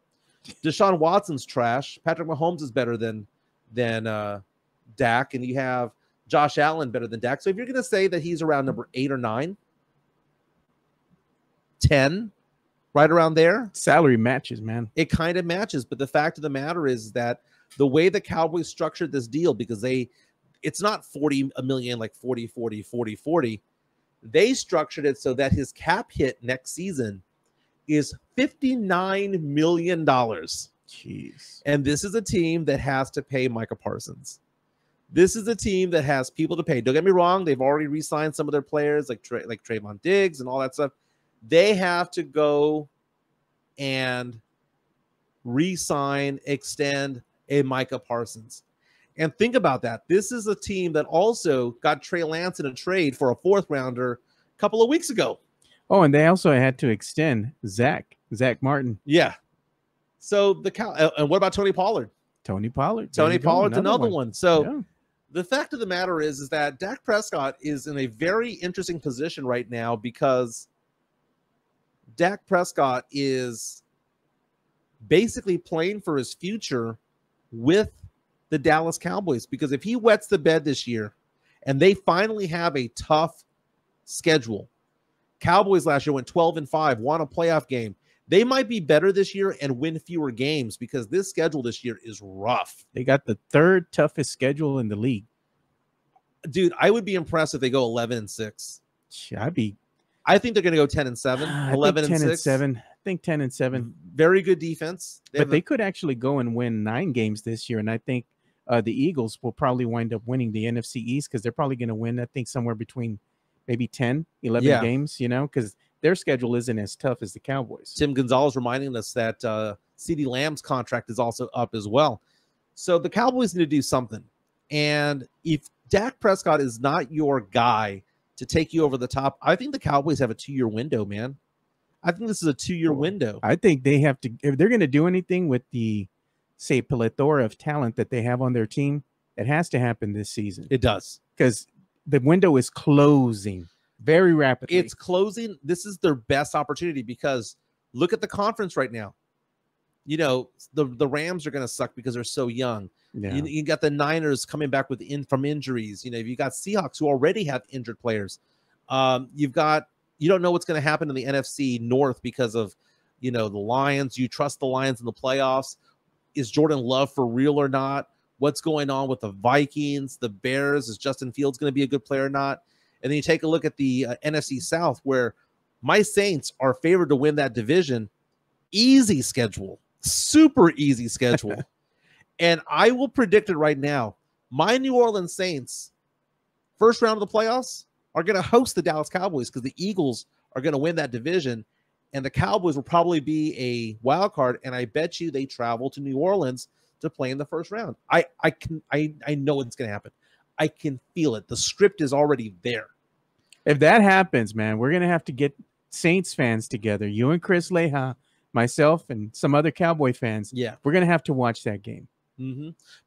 Deshaun Watson's trash. Patrick Mahomes is better than Dak, and you have Josh Allen better than Dak. So if you're going to say that he's around number 8 or 9, 10, right around there, salary matches, man. It kind of matches, but the fact of the matter is that the way the Cowboys structured this deal, because it's not $40 million like 40. They structured it so that his cap hit next season is $59 million. Jeez. And this is a team that has to pay Micah Parsons. This is a team that has people to pay. Don't get me wrong. They've already re-signed some of their players like Trayvon Diggs and all that stuff. They have to go and re-sign, extend a Micah Parsons. And think about that. This is a team that also got Trey Lance in a trade for a 4th rounder a couple of weeks ago. Oh, and they also had to extend Zach Martin. Yeah. So and what about Tony Pollard? Tony Pollard's another one. So the fact of the matter is that Dak Prescott is in a very interesting position right now, because Dak Prescott is basically playing for his future with the Dallas Cowboys, because if he wets the bed this year and they finally have a tough schedule, Cowboys last year went 12-5, won a playoff game. They might be better this year and win fewer games, because this schedule this year is rough. They got the 3rd toughest schedule in the league. Dude, I would be impressed if they go 11-6. I think they're going to go 10-7, 11-6. I think 10-7. Very good defense. They could actually go and win 9 games this year, and I think the Eagles will probably wind up winning the NFC East, because they're probably going to win, I think, somewhere between maybe 10, 11 games, because their schedule isn't as tough as the Cowboys. Tim Gonzalez reminding us that CeeDee Lamb's contract is also up as well. So the Cowboys need to do something. And if Dak Prescott is not your guy to take you over the top, I think the Cowboys have a 2-year window, man. I think this is a 2-year window. I think they have to, if they're going to do anything with the, say, plethora of talent that they have on their team, it has to happen this season. It does. Because the window is closing very rapidly. It's closing. This is their best opportunity because look at the conference right now. You know, the Rams are going to suck because they're so young. Yeah. You got the Niners coming back from injuries. You know, you got Seahawks who already have injured players. You don't know what's going to happen in the NFC North because of, you know, the Lions. You trust the Lions in the playoffs. Is Jordan Love for real or not? What's going on with the Vikings, the Bears? Is Justin Fields going to be a good player or not? And then you take a look at the NFC South, where my Saints are favored to win that division. Easy schedule, super easy schedule. And I will predict it right now. My New Orleans Saints, first round of the playoffs, are going to host the Dallas Cowboys because the Eagles are going to win that division. And the Cowboys will probably be a wild card. And I bet you they travel to New Orleans to play in the first round. I know it's going to happen. I can feel it. The script is already there. If that happens, man, we're going to have to get Saints fans together. You and Chris Leha, myself, and some other Cowboy fans. Yeah. We're going to have to watch that game.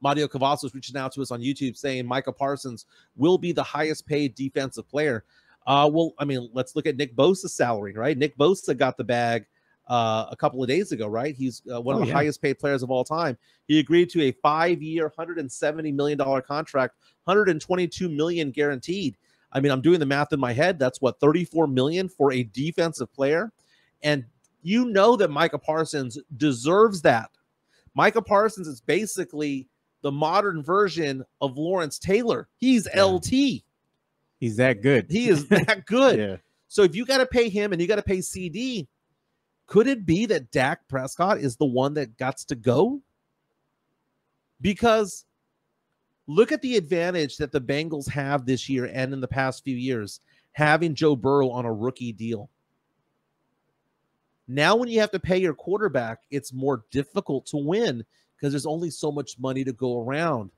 Mario Cavazos reaching out to us on YouTube saying Micah Parsons will be the highest paid defensive player. Well, I mean, let's look at Nick Bosa's salary, right? Nick Bosa got the bag a couple of days ago, right? He's one of the highest paid players of all time. He agreed to a 5-year, $170 million contract, $122 million guaranteed. I mean, I'm doing the math in my head. That's what, $34 million for a defensive player. And you know that Micah Parsons deserves that. Micah Parsons is basically the modern version of Lawrence Taylor. He's LT. He's that good. He is that good. Yeah. So if you got to pay him and you got to pay CD, could it be that Dak Prescott is the one that got to go? Because look at the advantage that the Bengals have this year and in the past few years, having Joe Burrow on a rookie deal. Now when you have to pay your quarterback, it's more difficult to win because there's only so much money to go around.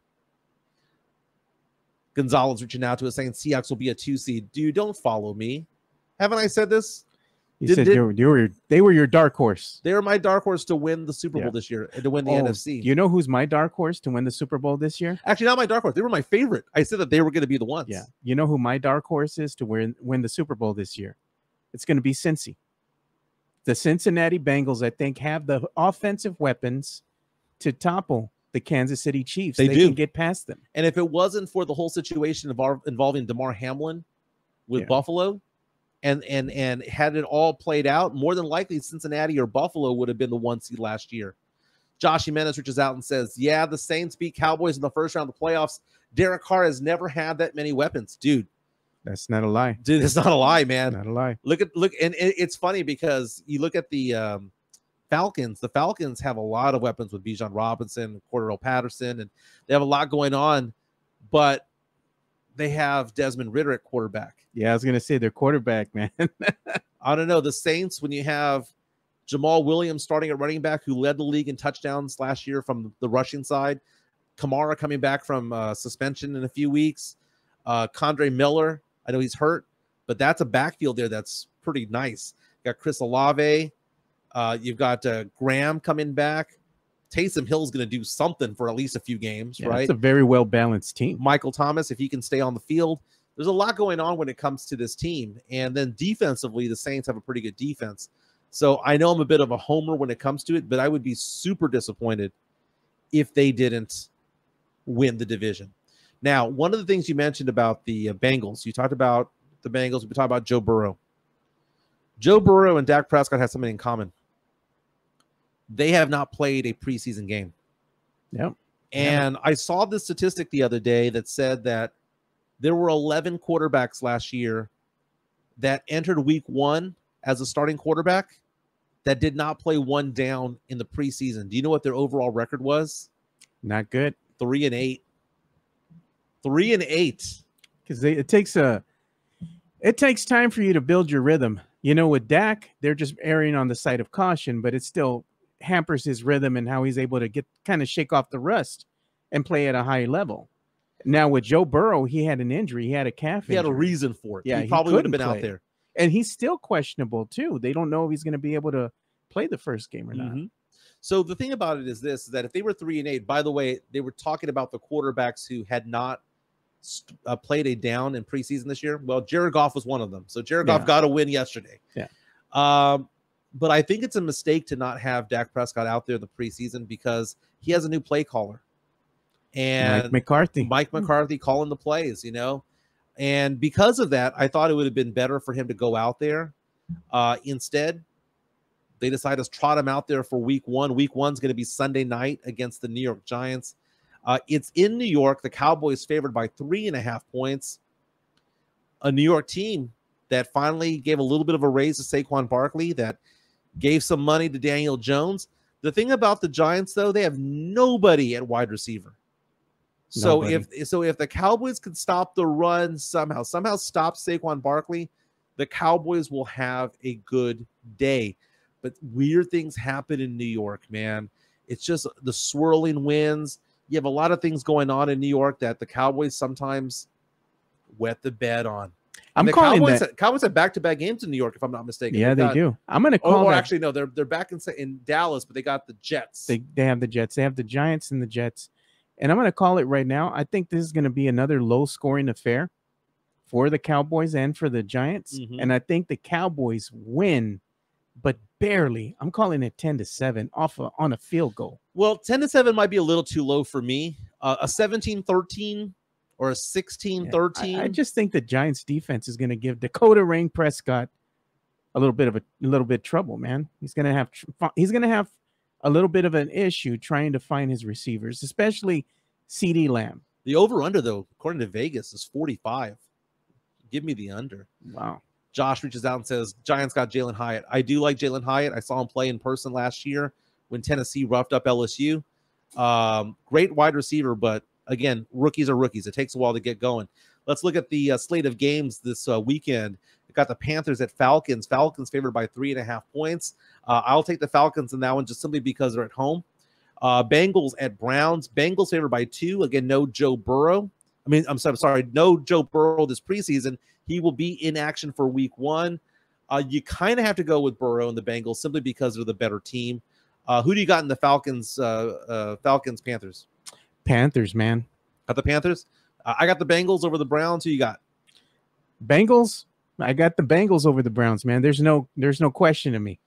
Gonzalez reaching out to us saying Seahawks will be a 2 seed. Dude, don't follow me. Haven't I said this? You said they were your dark horse. They were my dark horse to win the Super Bowl this year and to win the NFC. You know who's my dark horse to win the Super Bowl this year? Actually, not my dark horse. They were my favorite. I said that they were going to be the ones. Yeah. You know who my dark horse is to win the Super Bowl this year? It's going to be Cincy. The Cincinnati Bengals, I think, have the offensive weapons to topple the Kansas City Chiefs. They can get past them. And if it wasn't for the whole situation involving DeMar Hamlin with Buffalo and had it all played out, more than likely Cincinnati or Buffalo would have been the 1 seed last year. Josh Jimenez reaches out and says, yeah, the Saints beat Cowboys in the first round of the playoffs. Derek Carr has never had that many weapons. Dude. That's not a lie. Dude, it's not a lie, man. Not a lie. Look, and it's funny because you look at the Falcons. The Falcons have a lot of weapons with Bijan Robinson, Cordero Patterson, and they have a lot going on, but they have Desmond Ridder at quarterback. Yeah, I was going to say their quarterback, man. I don't know. The Saints, when you have Jamal Williams starting at running back, who led the league in touchdowns last year from the rushing side, Kamara coming back from suspension in a few weeks, Condre Miller, I know he's hurt, but that's a backfield there that's pretty nice. You got Chris Olave. You've got Graham coming back. Taysom Hill's going to do something for at least a few games, right? It's a very well-balanced team. Michael Thomas, if he can stay on the field. There's a lot going on when it comes to this team. And then defensively, the Saints have a pretty good defense. So I know I'm a bit of a homer when it comes to it, but I would be super disappointed if they didn't win the division. Now, one of the things you mentioned about the Bengals, you talked about the Bengals, we talked about Joe Burrow. Joe Burrow and Dak Prescott have something in common. They have not played a preseason game. Yep. And I saw this statistic the other day that said that there were 11 quarterbacks last year that entered week 1 as a starting quarterback that did not play one down in the preseason. Do you know what their overall record was? Not good. 3-8. 3-8. Because it takes time for you to build your rhythm. You know, with Dak, they're just erring on the side of caution, but it still hampers his rhythm and how he's able to shake off the rust and play at a high level. Now with Joe Burrow, he had an injury. He had a calf injury. He had a reason for it. Yeah, he probably would have been out there. And he's still questionable too. They don't know if he's going to be able to play the first game or not. So the thing about it is this, is that if they were 3-8, by the way, they were talking about the quarterbacks who had not played a down in preseason this year. Well, Jared Goff was one of them. So Jared Goff got a win yesterday. Yeah. But I think it's a mistake to not have Dak Prescott out there in the preseason because he has a new play caller. And Mike McCarthy calling the plays, you know. And because of that, I thought it would have been better for him to go out there. Instead, they decided to trot him out there for week 1. Week 1's going to be Sunday night against the New York Giants. It's in New York. The Cowboys favored by 3.5 points. A New York team that finally gave a little bit of a raise to Saquon Barkley, that gave some money to Daniel Jones. The thing about the Giants, though, they have nobody at wide receiver. So if the Cowboys can stop the run somehow stop Saquon Barkley, the Cowboys will have a good day. But weird things happen in New York, man. It's just the swirling winds. You have a lot of things going on in New York that the Cowboys sometimes wet the bed on. Cowboys have back-to-back games in New York, if I'm not mistaken. Yeah, they do. I'm going to call that. Actually, no, they're back in Dallas, but they got the Jets. They have the Jets. They have the Giants and the Jets. And I'm going to call it right now. I think this is going to be another low-scoring affair for the Cowboys and for the Giants. And I think the Cowboys win, but barely. I'm calling it 10-7 on a field goal. Well, 10-7 might be a little too low for me. A 17-13 or a 16-13. I just think the Giants defense is going to give Dakota Rain Prescott a little bit trouble, man. He's going to have a little bit of an issue trying to find his receivers, especially CeeDee Lamb. The over-under, though, according to Vegas, is 45. Give me the under. Wow. Josh reaches out and says, Giants got Jalen Hyatt. I do like Jalen Hyatt. I saw him play in person last year when Tennessee roughed up LSU. Great wide receiver, but, again, rookies are rookies. It takes a while to get going. Let's look at the slate of games this weekend. We got the Panthers at Falcons. Falcons favored by 3.5 points. I'll take the Falcons in that one just simply because they're at home. Bengals at Browns. Bengals favored by 2. Again, no Joe Burrow. No Joe Burrow this preseason. He will be in action for week 1. You kind of have to go with Burrow and the Bengals simply because they're the better team. Who do you got in the Falcons, Panthers? Panthers, man. Got the Panthers? I got the Bengals over the Browns. Who you got? Bengals? I got the Bengals over the Browns, man. There's no question to me.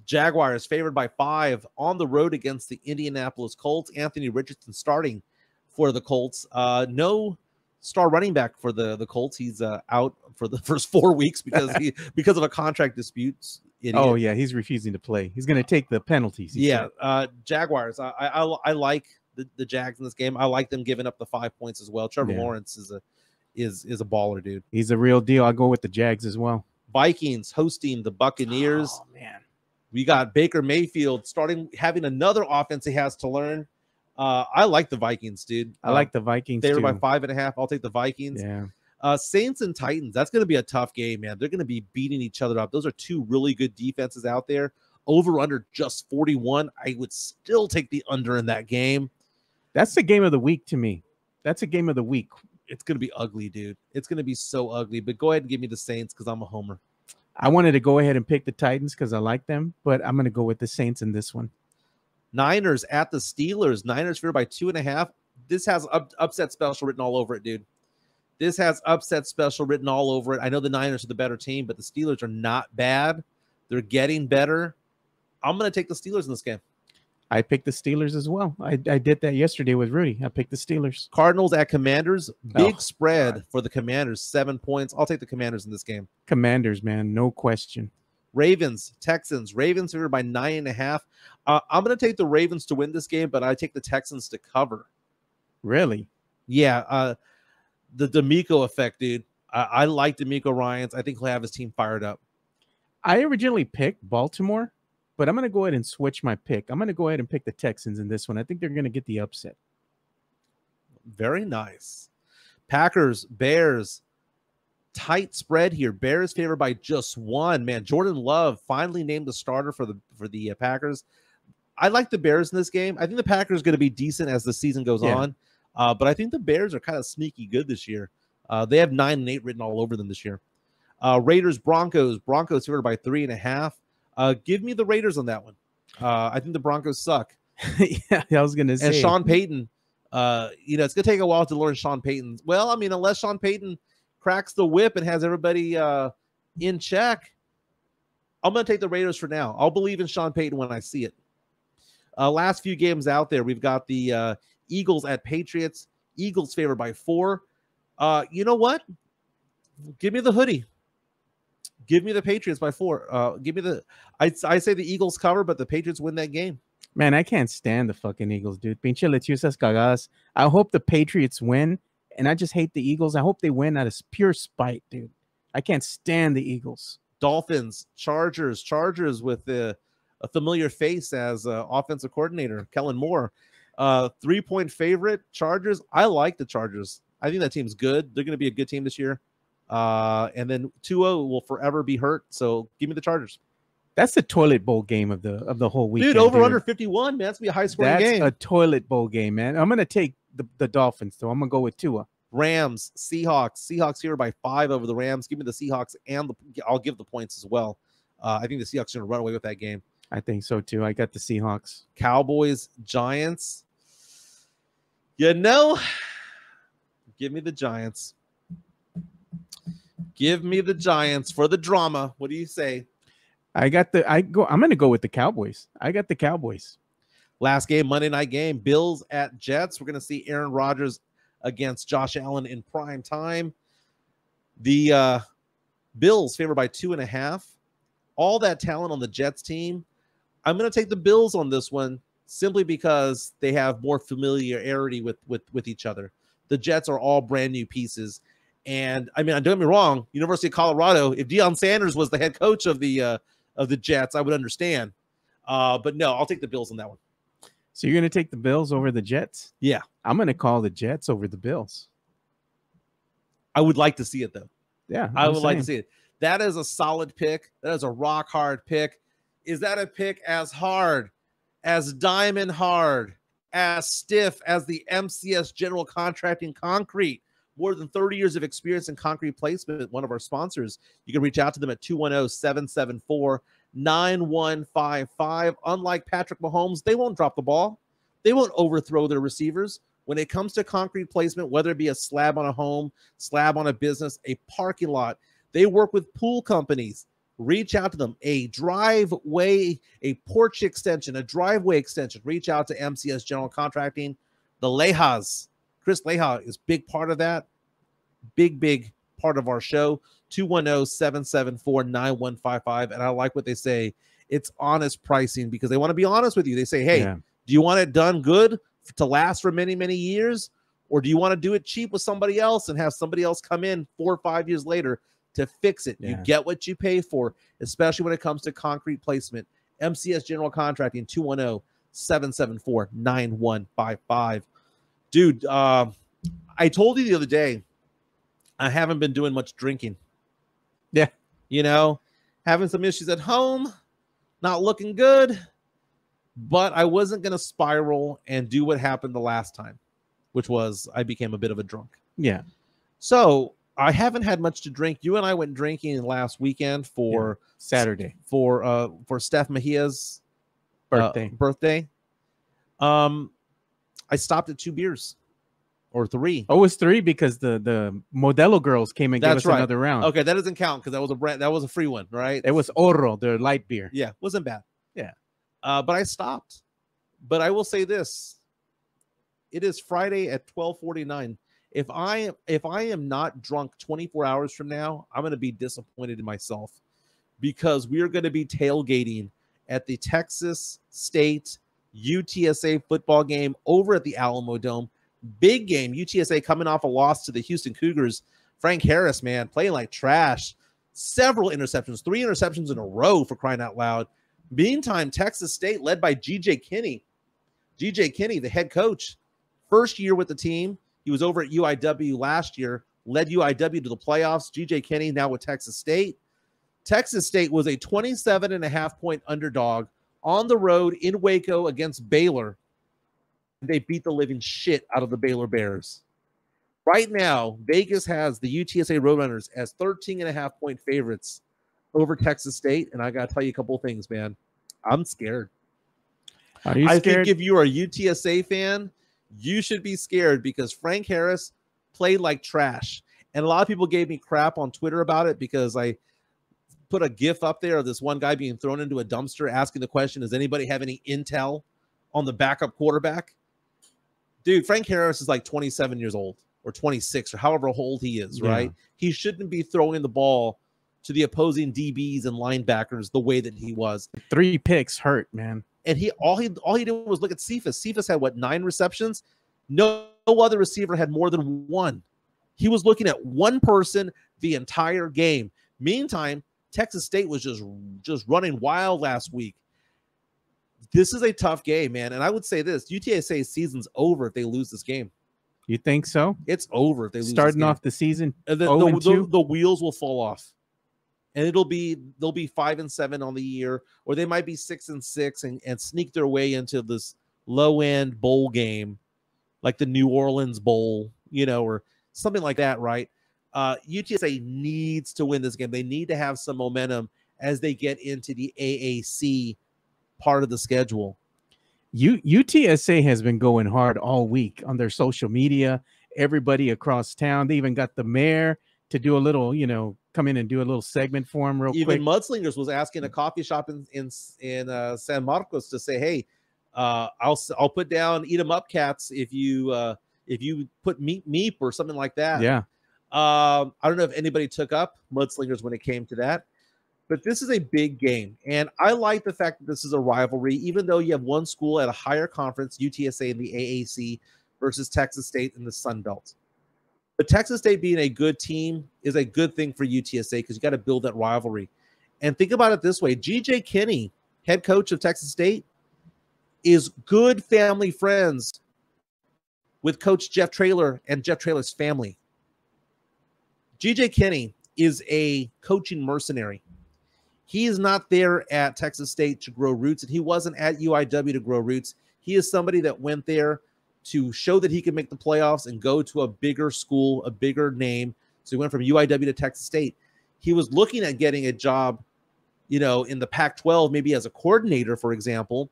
Jaguars favored by 5 on the road against the Indianapolis Colts. Anthony Richardson starting for the Colts. No star running back for the Colts. He's out for the first 4 weeks because of a contract dispute. Idiot. Oh yeah, he's refusing to play. He's going to take the penalties. Jaguars. I like the Jags in this game. I like them giving up the 5 points as well. Trevor Lawrence is a baller, dude. He's a real deal. I'll go with the Jags as well. Vikings hosting the Buccaneers. Oh man. We got Baker Mayfield having another offense he has to learn. I like the Vikings, dude. I like the Vikings. They were by 5.5. I'll take the Vikings. Yeah. Saints and Titans. That's going to be a tough game, man. They're going to be beating each other up. Those are two really good defenses out there. Over under just 41. I would still take the under in that game. That's the game of the week to me. That's a game of the week. It's going to be ugly, dude. It's going to be so ugly. But go ahead and give me the Saints because I'm a homer. I wanted to go ahead and pick the Titans because I like them, but I'm going to go with the Saints in this one. Niners at the Steelers. Niners favored by 2.5. This has upset special written all over it, dude. This has upset special written all over it. I know the Niners are the better team, but the Steelers are not bad. They're getting better. I'm going to take the Steelers in this game. I picked the Steelers as well. I did that yesterday with Rudy. I picked the Steelers. Cardinals at Commanders. Big spread for the Commanders, 7 points. I'll take the Commanders in this game. Commanders, man, no question. Ravens, Texans. Ravens favored by 9.5. I'm going to take the Ravens to win this game, but I take the Texans to cover. Really? Yeah. The D'Amico effect, dude. I like D'Amico Ryans. I think he'll have his team fired up. I originally picked Baltimore, but I'm going to go ahead and switch my pick. I'm going to go ahead and pick the Texans in this one. I think they're going to get the upset. Very nice. Packers, Bears. Tight spread here. Bears favored by just 1. Man, Jordan Love finally named the starter for the Packers. I like the Bears in this game. I think the Packers are going to be decent as the season goes on. But I think the Bears are kind of sneaky good this year. They have 9-8 written all over them this year. Raiders, Broncos. Broncos favored by 3.5. Give me the Raiders on that one. I think the Broncos suck. Yeah, I was going to say. And Sean Payton, it's going to take a while to learn Sean Payton. Well, I mean, unless Sean Payton cracks the whip and has everybody in check, I'm going to take the Raiders for now. I'll believe in Sean Payton when I see it. Last few games out there, we've got the Eagles at Patriots. Eagles favored by 4. You know what? Give me the hoodie. Give me the Patriots by 4. Give me I say the Eagles cover, but the Patriots win that game. Man, I can't stand the fucking Eagles, dude. Pinche lechuzas cagadas. I hope the Patriots win, and I just hate the Eagles. I hope they win out of pure spite, dude. I can't stand the Eagles. Dolphins, Chargers with a familiar face as offensive coordinator, Kellen Moore. 3-point favorite, Chargers. I like the Chargers. I think that team's good. They're going to be a good team this year. And then Tua will forever be hurt. So give me the Chargers. That's the toilet bowl game of the whole weekend. Dude, over under 51, man. That's gonna be a high scoring game. That's a toilet bowl game, man. I'm gonna take the Dolphins, though. I'm gonna go with Tua. Rams, Seahawks here by 5 over the Rams. Give me the Seahawks, and I'll give the points as well. I think the Seahawks are gonna run away with that game. I think so too. I got the Seahawks. Cowboys, Giants. Give me the Giants. Give me the Giants for the drama. What do you say? I'm gonna go with the Cowboys. I got the Cowboys. Last game, Monday night game, Bills at Jets. We're gonna see Aaron Rodgers against Josh Allen in prime time. The Bills favored by 2.5. All that talent on the Jets team. I'm gonna take the Bills on this one simply because they have more familiarity with each other. The Jets are all brand new pieces. And I mean, don't get me wrong, University of Colorado, if Deion Sanders was the head coach of the Jets, I would understand. But no, I'll take the Bills on that one. So you're going to take the Bills over the Jets? Yeah. I'm going to call the Jets over the Bills. I would like to see it, though. Yeah. I would like to see it. That is a solid pick. That is a rock hard pick. Is that a pick as hard, as diamond hard, as stiff as the MCS General Contracting Concrete? More than 30 years of experience in concrete placement, one of our sponsors. You can reach out to them at 210-774-9155. Unlike Patrick Mahomes, they won't drop the ball. They won't overthrow their receivers. When it comes to concrete placement, whether it be a slab on a home, slab on a business, a parking lot, they work with pool companies. Reach out to them. A driveway, a porch extension, a driveway extension. Reach out to MCS General Contracting. The Lejas. Chris Leha is big part of that. Big part of our show. 210-774-9155. And I like what they say. It's honest pricing because they want to be honest with you. They say, hey, do you want it done good to last for many, many years? Or do you want to do it cheap with somebody else and have somebody else come in 4 or 5 years later to fix it? You get what you pay for, especially when it comes to concrete placement. MCS General Contracting, 210-774-9155. Dude, I told you the other day, I haven't been doing much drinking. Yeah. Having some issues at home, not looking good, but I wasn't going to spiral and do what happened the last time, which was I became a bit of a drunk. Yeah. So I haven't had much to drink. You and I went drinking last weekend for Saturday for Steph Mejia's birthday. I stopped at 2 beers or 3. Oh, it was 3 because the Modelo girls came and gave us another round. Okay, that doesn't count because that was a free one, right? It was Oro, their light beer. Yeah, wasn't bad. Yeah. But I stopped. But I will say this. It is Friday at 12:49. If I am not drunk 24 hours from now, I'm going to be disappointed in myself because we are going to be tailgating at the Texas State UTSA football game over at the Alamo Dome. Big game. UTSA coming off a loss to the Houston Cougars. Frank Harris, man, playing like trash. Several interceptions, 3 interceptions in a row for crying out loud. Meantime, Texas State led by G.J. Kinney. G.J. Kinney, the head coach, first year with the team. He was over at UIW last year, led UIW to the playoffs. G.J. Kinney now with Texas State. Texas State was a 27.5-point underdog on the road in Waco against Baylor. They beat the living shit out of the Baylor Bears. Right now, Vegas has the UTSA Roadrunners as 13.5-point favorites over Texas State. And I got to tell you a couple of things, man. I'm scared. Are you I scared? think if you are a UTSA fan, you should be scared because Frank Harris played like trash. And a lot of people gave me crap on Twitter about it because I put a GIF up there of this one guy being thrown into a dumpster asking the question, does anybody have any intel on the backup quarterback? Dude, Frank Harris is like 27 years old or 26 or however old he is, right? He shouldn't be throwing the ball to the opposing DBs and linebackers the way that he was. 3 picks hurt, man. And all he did was look at Cephas. Cephas had, 9 receptions? No other receiver had more than 1. He was looking at one person the entire game. Meantime, Texas State was just running wild last week. This is a tough game, man. And I would say this, UTSA's season's over if they lose this game. You think so? It's over if they lose Starting this game. off the season, the wheels will fall off. And they'll be 5-7 on the year, or they might be 6-6 and sneak their way into this low-end bowl game, like the New Orleans Bowl, or something like that, right? UTSA needs to win this game. They need to have some momentum as they get into the AAC part of the schedule. UTSA has been going hard all week on their social media. Everybody across town. They even got the mayor to do a little, come in and do a little segment for him real quick. Even Mudslingers was asking a coffee shop in San Marcos to say, hey, I'll put down eat 'em up cats if you put meep or something like that. Yeah. I don't know if anybody took up Mudslingers when it came to that, but this is a big game. And I like the fact that this is a rivalry, even though you have one school at a higher conference, UTSA in the AAC versus Texas State in the Sun Belt. But Texas State being a good team is a good thing for UTSA because you got to build that rivalry. And think about it this way. G.J. Kinney, head coach of Texas State, is good family friends with Coach Jeff Traylor and Jeff Traylor's family. G.J. Kinney is a coaching mercenary. He is not there at Texas State to grow roots, and he wasn't at UIW to grow roots. He is somebody that went there to show that he could make the playoffs and go to a bigger school, a bigger name. So he went from UIW to Texas State. He was looking at getting a job, in the Pac-12, maybe as a coordinator, for example.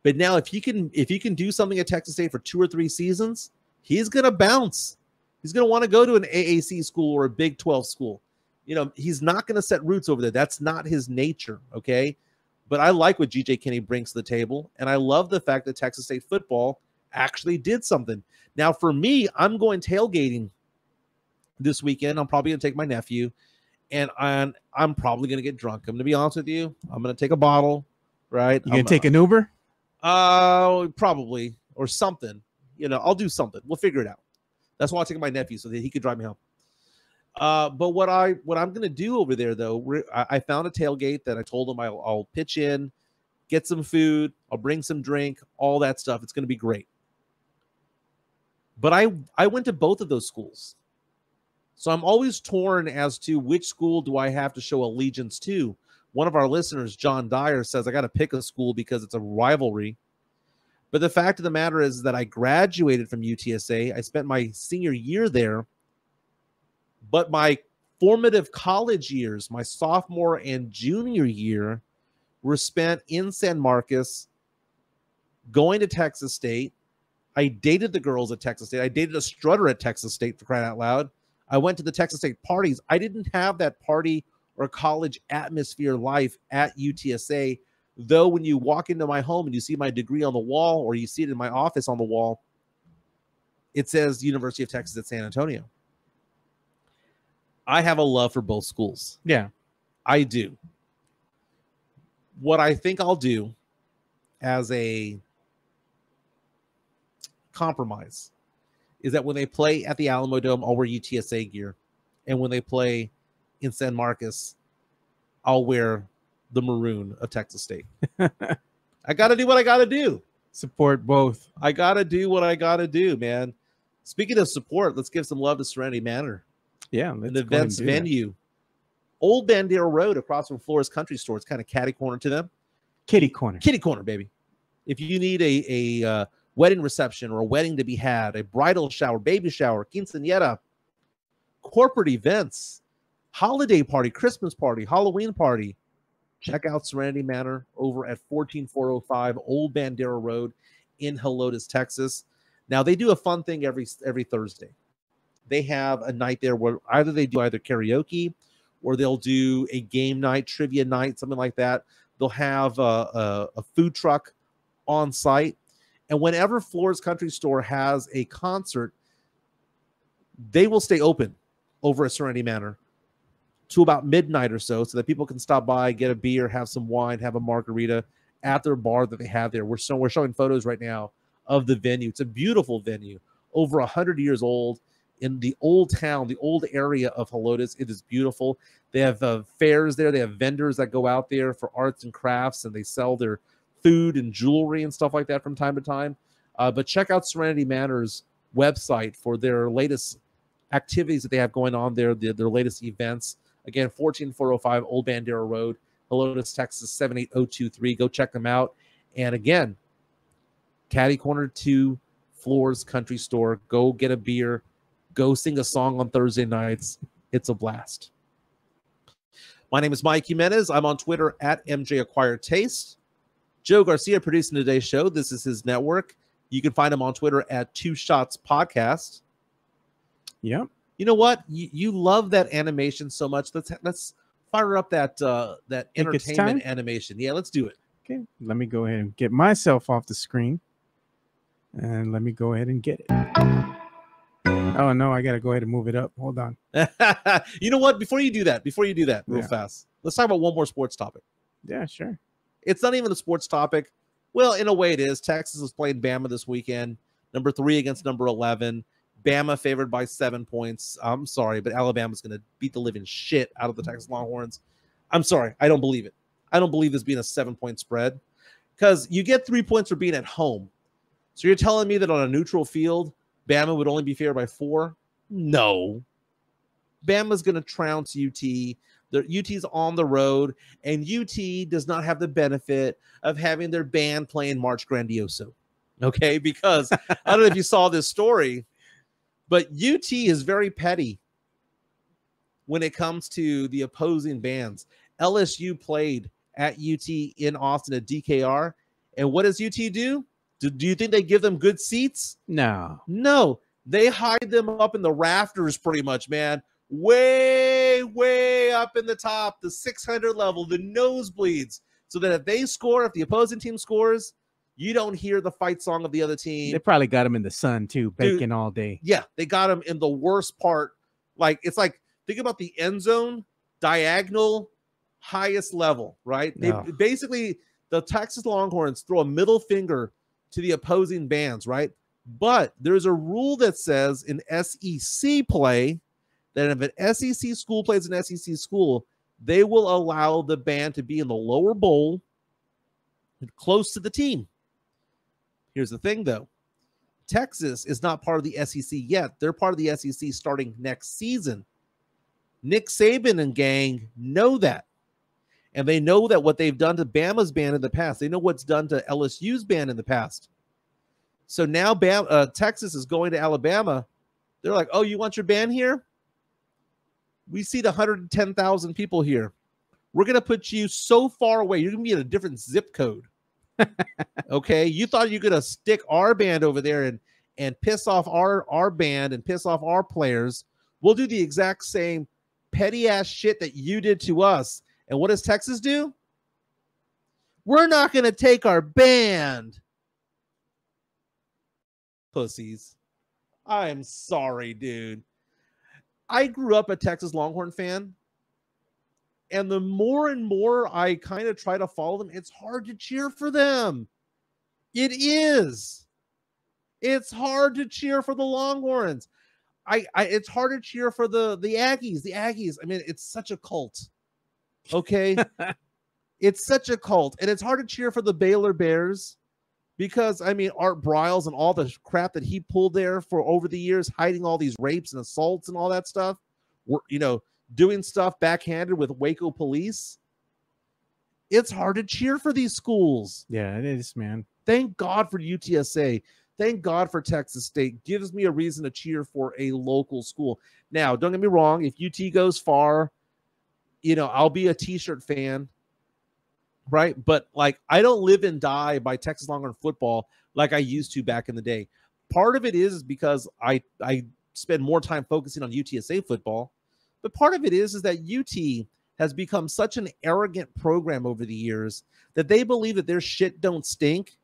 But now if he can do something at Texas State for 2 or 3 seasons, he's going to bounce. He's going to want to go to an AAC school or a Big 12 school. He's not going to set roots over there. That's not his nature, okay? But I like what G.J. Kinney brings to the table, and I love the fact that Texas State football actually did something. Now, for me, I'm going tailgating this weekend. I'm probably going to take my nephew, and I'm probably going to get drunk. I'm going to be honest with you. I'm going to take a bottle, right? You going to take an Uber? Probably, or something. I'll do something. We'll figure it out. That's why I'm taking my nephew so that he could drive me home. But what I'm going to do over there, though, I found a tailgate that I told him I'll pitch in, get some food, I'll bring some drink, all that stuff. It's going to be great. But I went to both of those schools. So I'm always torn as to which school do I have to show allegiance to. One of our listeners, John Dyer, says I got to pick a school because it's a rivalry. But the fact of the matter is that I graduated from UTSA. I spent my senior year there. But my formative college years, my sophomore and junior year, were spent in San Marcos, going to Texas State. I dated the girls at Texas State. I dated a strutter at Texas State, for crying out loud. I went to the Texas State parties. I didn't have that party or college atmosphere life at UTSA, though when you walk into my home and you see my degree on the wall or you see it in my office on the wall, it says University of Texas at San Antonio. I have a love for both schools. Yeah, I do. What I think I'll do as a compromise is that when they play at the Alamo Dome, I'll wear UTSA gear. And when they play in San Marcos, I'll wear the maroon of Texas State. I got to do what I got to do. Support both. I got to do what I got to do, man. Speaking of support, let's give some love to Serenity Manor. Yeah, an events venue. Old Bandera Road across from Flores Country Store. It's kind of catty corner to them. Kitty corner. Kitty corner, baby. If you need a wedding reception or a wedding to be had, a bridal shower, baby shower, quinceañera, corporate events, holiday party, Christmas party, Halloween party, check out Serenity Manor over at 14405 Old Bandera Road in Helotes, Texas. Now, they do a fun thing every Thursday. They have a night there where they do karaoke or they'll do a game night, trivia night, something like that. They'll have a food truck on site. And whenever Flores Country Store has a concert, they will stay open over at Serenity Manor to about midnight or so that people can stop by, get a beer, have some wine, have a margarita at their bar that they have there. We're showing photos right now of the venue. It's a beautiful venue, over 100 years old, in the old town, the old area of Helotes. It is beautiful. They have fairs there. They have vendors that go out there for arts and crafts, and they sell their food and jewelry and stuff like that from time to time. But check out Serenity Manor's website for their latest activities that they have going on there, their latest events. Again, 14405 Old Bandera Road, Helotes, Texas, 78023. Go check them out. And again, catty corner to Flores Country Store. Go get a beer. Go sing a song on Thursday nights. It's a blast. My name is Mike Jimenez. I'm on Twitter at MJAcquiredTaste. Joe Garcia producing today's show. This is his network. You can find him on Twitter at 2 Shots Podcast. Yep. You know what? You love that animation so much. Let's fire up that entertainment animation. Yeah, let's do it. Okay. Let me go ahead and get myself off the screen. And let me go ahead and get it. Oh, no, I got to go ahead and move it up. Hold on. You know what? Before you do that, real fast, let's talk about one more sports topic. Yeah, sure. It's not even a sports topic. Well, in a way it is. Texas is playing Bama this weekend. Number 3 against number 11. Bama favored by 7 points. I'm sorry, but Alabama's going to beat the living shit out of the Texas Longhorns. I'm sorry. I don't believe it. I don't believe this being a 7-point spread because you get 3 points for being at home. So you're telling me that on a neutral field, Bama would only be favored by 4? No. Bama's going to trounce UT. The UT's on the road, and UT does not have the benefit of having their band playing March Grandioso. Okay? Because I don't know if you saw this story, but UT is very petty when it comes to the opposing bands. LSU played at UT in Austin at DKR, and what does UT do? Do you think they give them good seats? No. No. They hide them up in the rafters pretty much, man. Way, way up in the top, the 600 level, the nosebleeds, so that if they score, if the opposing team scores, you don't hear the fight song of the other team. They probably got him in the sun, too, baking all day. Yeah, they got him in the worst part. It's like, think about the end zone, diagonal, highest level, right? Basically, the Texas Longhorns throw a middle finger to the opposing bands, right? But there's a rule that says in SEC play that if an SEC school plays an SEC school, they will allow the band to be in the lower bowl close to the team. Here's the thing, though. Texas is not part of the SEC yet. They're part of the SEC starting next season. Nick Saban and gang know that. And they know that what they've done to Bama's band in the past. They know what's done to LSU's band in the past. So now Texas is going to Alabama. They're like, oh, you want your band here? We see the 110,000 people here. We're going to put you so far away. You're going to be in a different zip code. Okay? You thought you were going to stick our band over there and piss off our band and piss off our players. We'll do the exact same petty-ass shit that you did to us. And what does Texas do? We're not going to take our band. Pussies. I'm sorry, dude. I grew up a Texas Longhorn fan, and the more and more I kind of try to follow them, it's hard to cheer for them. It is. It's hard to cheer for the Longhorns. It's hard to cheer for the Aggies. The Aggies, I mean, it's such a cult. Okay? It's such a cult, and it's hard to cheer for the Baylor Bears. Because, I mean, Art Briles and all the crap that he pulled there for over the years, hiding all these rapes and assaults and all that stuff, doing stuff backhanded with Waco police. It's hard to cheer for these schools. Yeah, it is, man. Thank God for UTSA. Thank God for Texas State. Gives me a reason to cheer for a local school. Now, don't get me wrong. If UT goes far, I'll be a T-shirt fan, right? But like, I don't live and die by Texas Longhorn football like I used to back in the day. Part of it is because I spend more time focusing on UTSA football, but part of it is that UT has become such an arrogant program over the years that they believe that their shit don't stink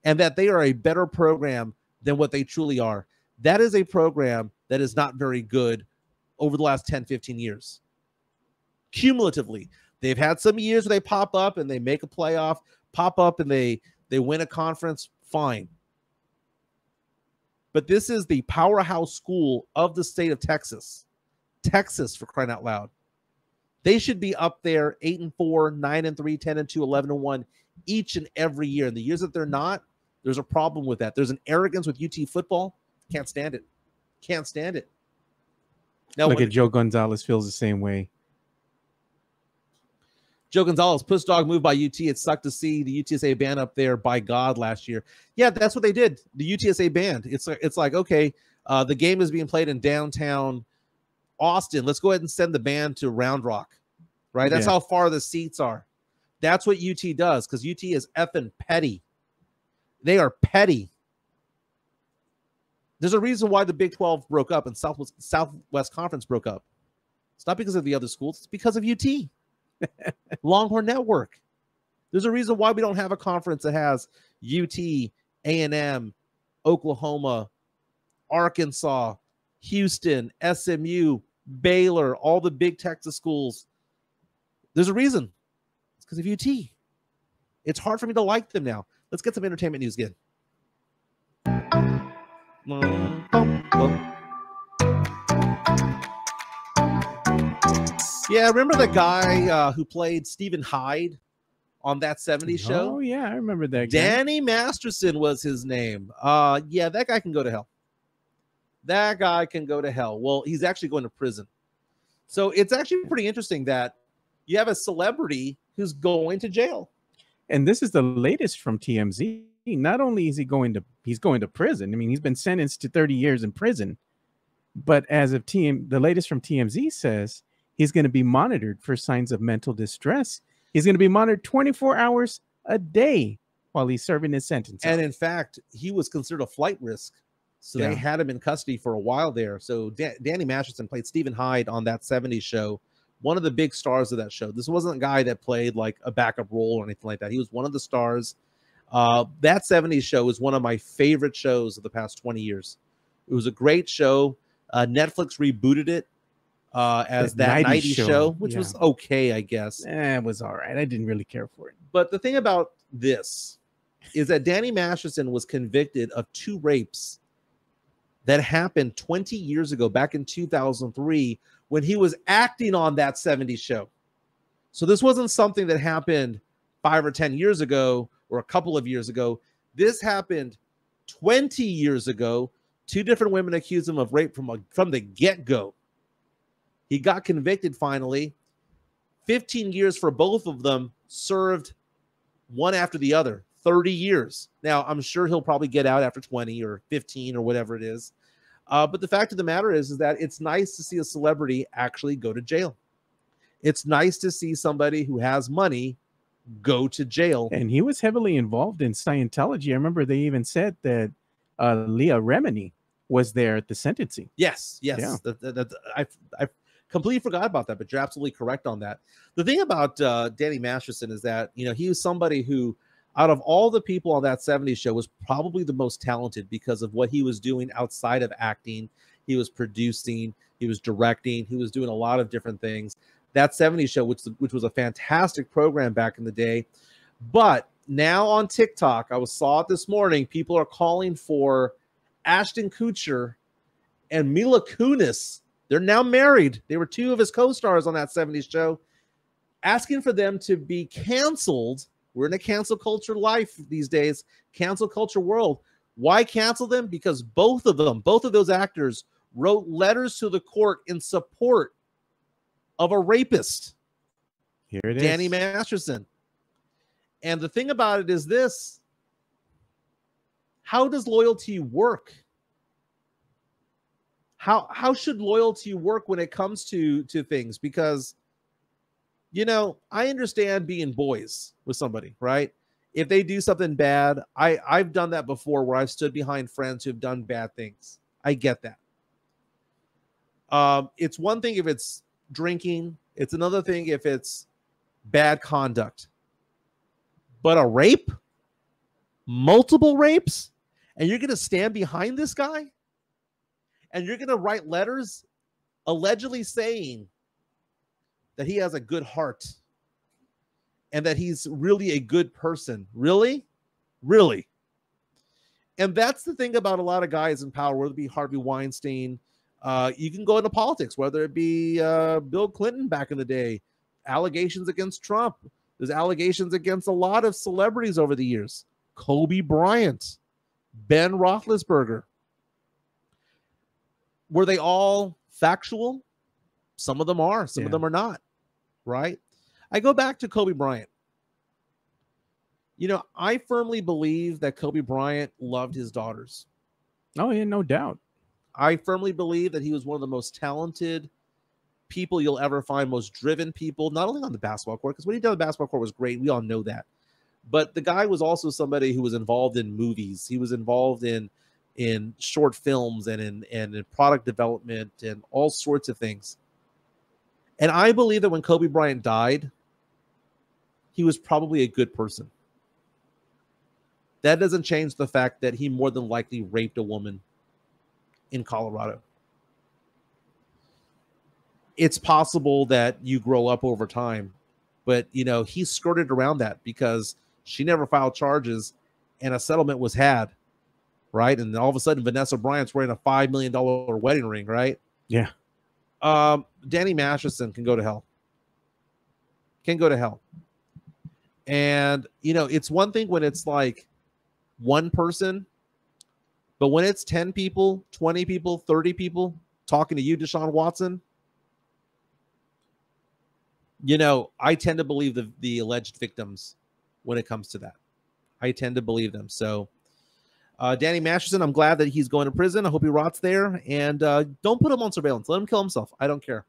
and that they are a better program than what they truly are. That is a program that is not very good over the last 10, 15 years. Cumulatively, they've had some years where they pop up and they make a playoff, pop up and they win a conference, fine. But this is the powerhouse school of the state of Texas. Texas, for crying out loud. They should be up there 8-4, 9-3, 10-2, 11-1 each and every year. And the years that they're not, there's a problem with that. There's an arrogance with UT football. Can't stand it. Can't stand it. Now, look at Joe Gonzalez feels the same way. Joe Gonzalez, puss dog move by UT. It sucked to see the UTSA ban up there by God last year. Yeah, that's what they did. The UTSA banned. It's like, okay, the game is being played in downtown Austin. Let's go ahead and send the band to Round Rock, right? That's how far the seats are. That's what UT does, because UT is effing petty. They are petty. There's a reason why the Big 12 broke up and Southwest Conference broke up. It's not because of the other schools. It's because of UT. Longhorn Network. There's a reason why we don't have a conference that has UT, A&M, Oklahoma, Arkansas, Houston, SMU, Baylor, all the big Texas schools. There's a reason. It's because of UT. It's hard for me to like them now. Let's get some entertainment news again. Yeah, remember the guy who played Stephen Hyde on That 70s Show? Oh, yeah, I remember that guy. Danny Masterson was his name. Yeah, that guy can go to hell. That guy can go to hell. Well, he's actually going to prison. So it's actually pretty interesting that you have a celebrity who's going to jail. And this is the latest from TMZ. Not only is he's going to prison. I mean, he's been sentenced to 30 years in prison. But as of the latest from TMZ says, he's going to be monitored for signs of mental distress. He's going to be monitored 24 hours a day while he's serving his sentence. And in fact, he was considered a flight risk. So they had him in custody for a while there. So Danny Masterson played Stephen Hyde on That 70s Show, one of the big stars of that show. This wasn't a guy that played like a backup role or anything like that. He was one of the stars. That 70s Show is one of my favorite shows of the past 20 years. It was a great show. Netflix rebooted it as That 90s show, which was okay, I guess. It was all right. I didn't really care for it. But the thing about this is that Danny Masterson was convicted of 2 rapes that happened 20 years ago, back in 2003, when he was acting on That 70s Show. So this wasn't something that happened 5 or 10 years ago or a couple of years ago. This happened 20 years ago. 2 different women accused him of rape from the get-go. He got convicted finally. 15 years for both of them, served one after the other. 30 years. Now, I'm sure he'll probably get out after 20 or 15 or whatever it is. But the fact of the matter is that it's nice to see a celebrity actually go to jail. It's nice to see somebody who has money go to jail. And he was heavily involved in Scientology. I remember they even said that Leah Remini was there at the sentencing. Yes. Yeah. I completely forgot about that, but you're absolutely correct on that. The thing about Danny Masterson is that, he was somebody who, out of all the people on That 70s Show, was probably the most talented because of what he was doing outside of acting. He was producing, he was directing, he was doing a lot of different things. That 70s Show, which was a fantastic program back in the day. But now on TikTok, I saw it this morning, people are calling for Ashton Kutcher and Mila Kunis. They're now married. They were 2 of his co-stars on That 70s Show, asking for them to be canceled. We're in a cancel culture life these days, cancel culture world. Why cancel them? Because both of those actors wrote letters to the court in support of a rapist. Here it is. Danny Masterson. And the thing about it is this: how does loyalty work? How should loyalty work when it comes to things? Because, you know, I understand being boys with somebody, right? If they do something bad, I've done that before where I've stood behind friends who've done bad things. I get that. It's one thing if it's drinking. It's another thing if it's bad conduct. But a rape? Multiple rapes? And you're going to stand behind this guy? And you're going to write letters allegedly saying that he has a good heart and that he's really a good person. Really? Really? And that's the thing about a lot of guys in power, whether it be Harvey Weinstein. You can go into politics, whether it be Bill Clinton back in the day, allegations against Trump. There's allegations against a lot of celebrities over the years. Kobe Bryant, Ben Roethlisberger. Were they all factual? Some of them are. Some of them are not, right? I go back to Kobe Bryant. You know, I firmly believe that Kobe Bryant loved his daughters. Oh, yeah, no doubt. I firmly believe that he was one of the most talented people you'll ever find, most driven people, not only on the basketball court, because what he did on the basketball court was great. We all know that. But the guy was also somebody who was involved in movies. He was involved in short films and in product development and all sorts of things. And I believe that when Kobe Bryant died, he was probably a good person. That doesn't change the fact that he more than likely raped a woman in Colorado. It's possible that you grow up over time, but, you know, he skirted around that because she never filed charges and a settlement was had, right? And all of a sudden, Vanessa Bryant's wearing a $5 million wedding ring, right? Yeah. Danny Masterson can go to hell. Can go to hell. And, you know, it's one thing when it's like one person, but when it's 10 people, 20 people, 30 people talking to you, Deshaun Watson, you know, I tend to believe the alleged victims when it comes to that. I tend to believe them. So, Danny Masterson, I'm glad that he's going to prison. I hope he rots there. And don't put him on surveillance. Let him kill himself. I don't care.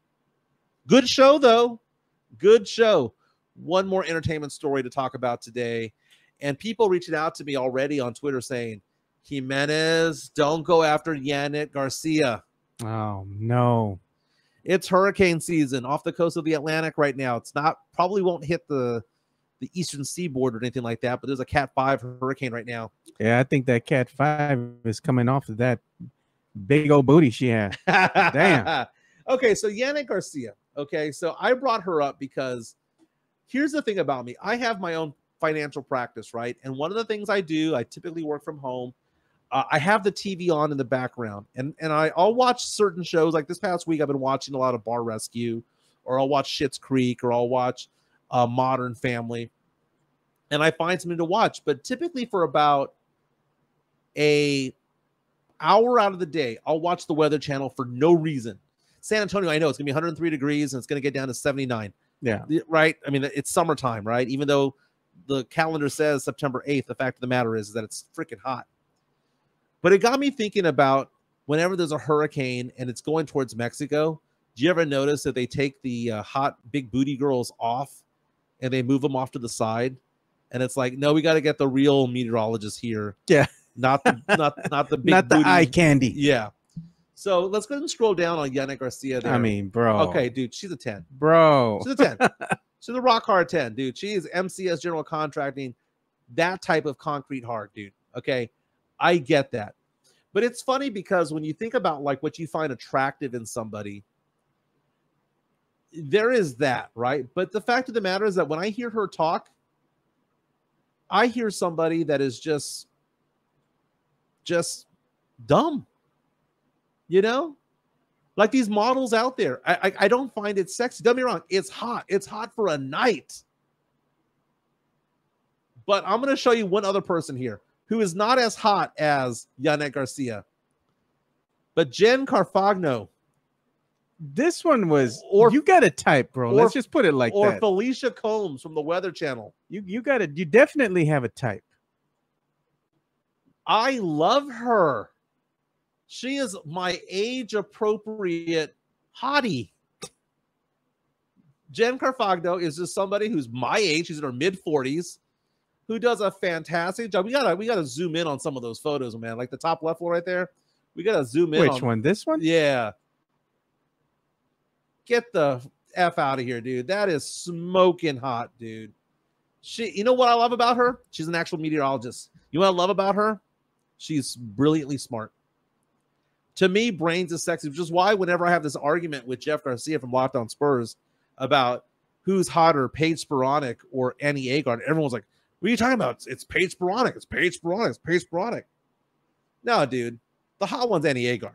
Good show, though. Good show. One more entertainment story to talk about today. And people reaching out to me already on Twitter saying, Jimenez, don't go after Yannick Garcia. Oh, no. It's hurricane season off the coast of the Atlantic right now. It's not, probably won't hit the eastern seaboard or anything like that, but there's a Cat 5 hurricane right now. Yeah, I think that Cat 5 is coming off of that big old booty she had. Damn. Okay, so Yannick Garcia. Okay, so I brought her up because here's the thing about me. I have my own financial practice, right? And one of the things I do, I typically work from home. I have the TV on in the background, and I'll watch certain shows. Like this past week, I've been watching a lot of Bar Rescue, or I'll watch Schitt's Creek, or I'll watch Modern Family, and I find something to watch. But typically for about an hour out of the day, I'll watch the Weather Channel for no reason. San Antonio, I know it's going to be 103 degrees, and it's going to get down to 79. Yeah. Right? I mean, it's summertime, right? Even though the calendar says September 8th, the fact of the matter is that it's freaking hot. But it got me thinking about whenever there's a hurricane and it's going towards Mexico, do you ever notice that they take the hot big booty girls off and they move them off to the side? And it's like, no, we got to get the real meteorologist here. Yeah. Not the big not the booty. eye candy. Yeah. So let's go ahead and scroll down on Yannick Garcia there. I mean, bro. Okay, dude, she's a 10. Bro. She's a 10. She's a rock hard 10, dude. She is MCS General Contracting, that type of concrete hard, dude. Okay. I get that. But it's funny because when you think about like what you find attractive in somebody, there is that, right? But the fact of the matter is that when I hear her talk, I hear somebody that is just dumb. You know? Like these models out there. I don't find it sexy. Don't get me wrong. It's hot. It's hot for a night. But I'm going to show you one other person here who is not as hot as Yannick Garcia. But Jen Carfagno. This one was, you got a type, bro. Let's just put it like that. Or Felicia Combs from the Weather Channel. You definitely have a type. I love her. She is my age-appropriate hottie. Jen Carfagno is just somebody who's my age. She's in her mid-40s, who does a fantastic job. We gotta zoom in on some of those photos, man. Like the top left one right there. We gotta zoom in. Which one? This one? Yeah. Get the F out of here, dude. That is smoking hot, dude. You know what I love about her? She's an actual meteorologist. You know what I love about her? She's brilliantly smart. To me, brains is sexy, which is why whenever I have this argument with Jeff Garcia from Locked On Spurs about who's hotter, Paige Spironic or Annie Agard, everyone's like, what are you talking about? It's Paige Spironic. It's Paige Spironic. It's Paige Spironic. No, dude. The hot one's Annie Agard.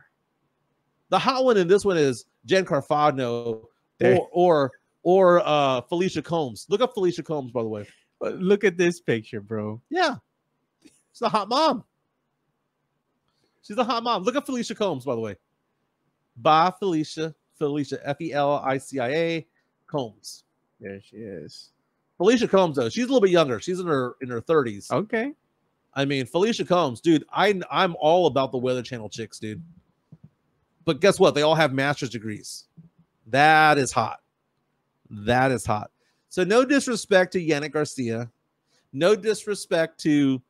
The hot one in this one is Jen Carfagno or Felicia Combs. Look up Felicia Combs, by the way. Look at this picture, bro. Yeah. She's a hot mom. She's a hot mom. Look up Felicia Combs, by the way. Felicia, Felicia Combs. There she is. Felicia Combs, though, she's a little bit younger. She's in her 30s. Okay. I mean, Felicia Combs, dude, I'm all about the Weather Channel chicks, dude. But guess what? They all have master's degrees. That is hot. That is hot. So no disrespect to Yannick Garcia. No disrespect to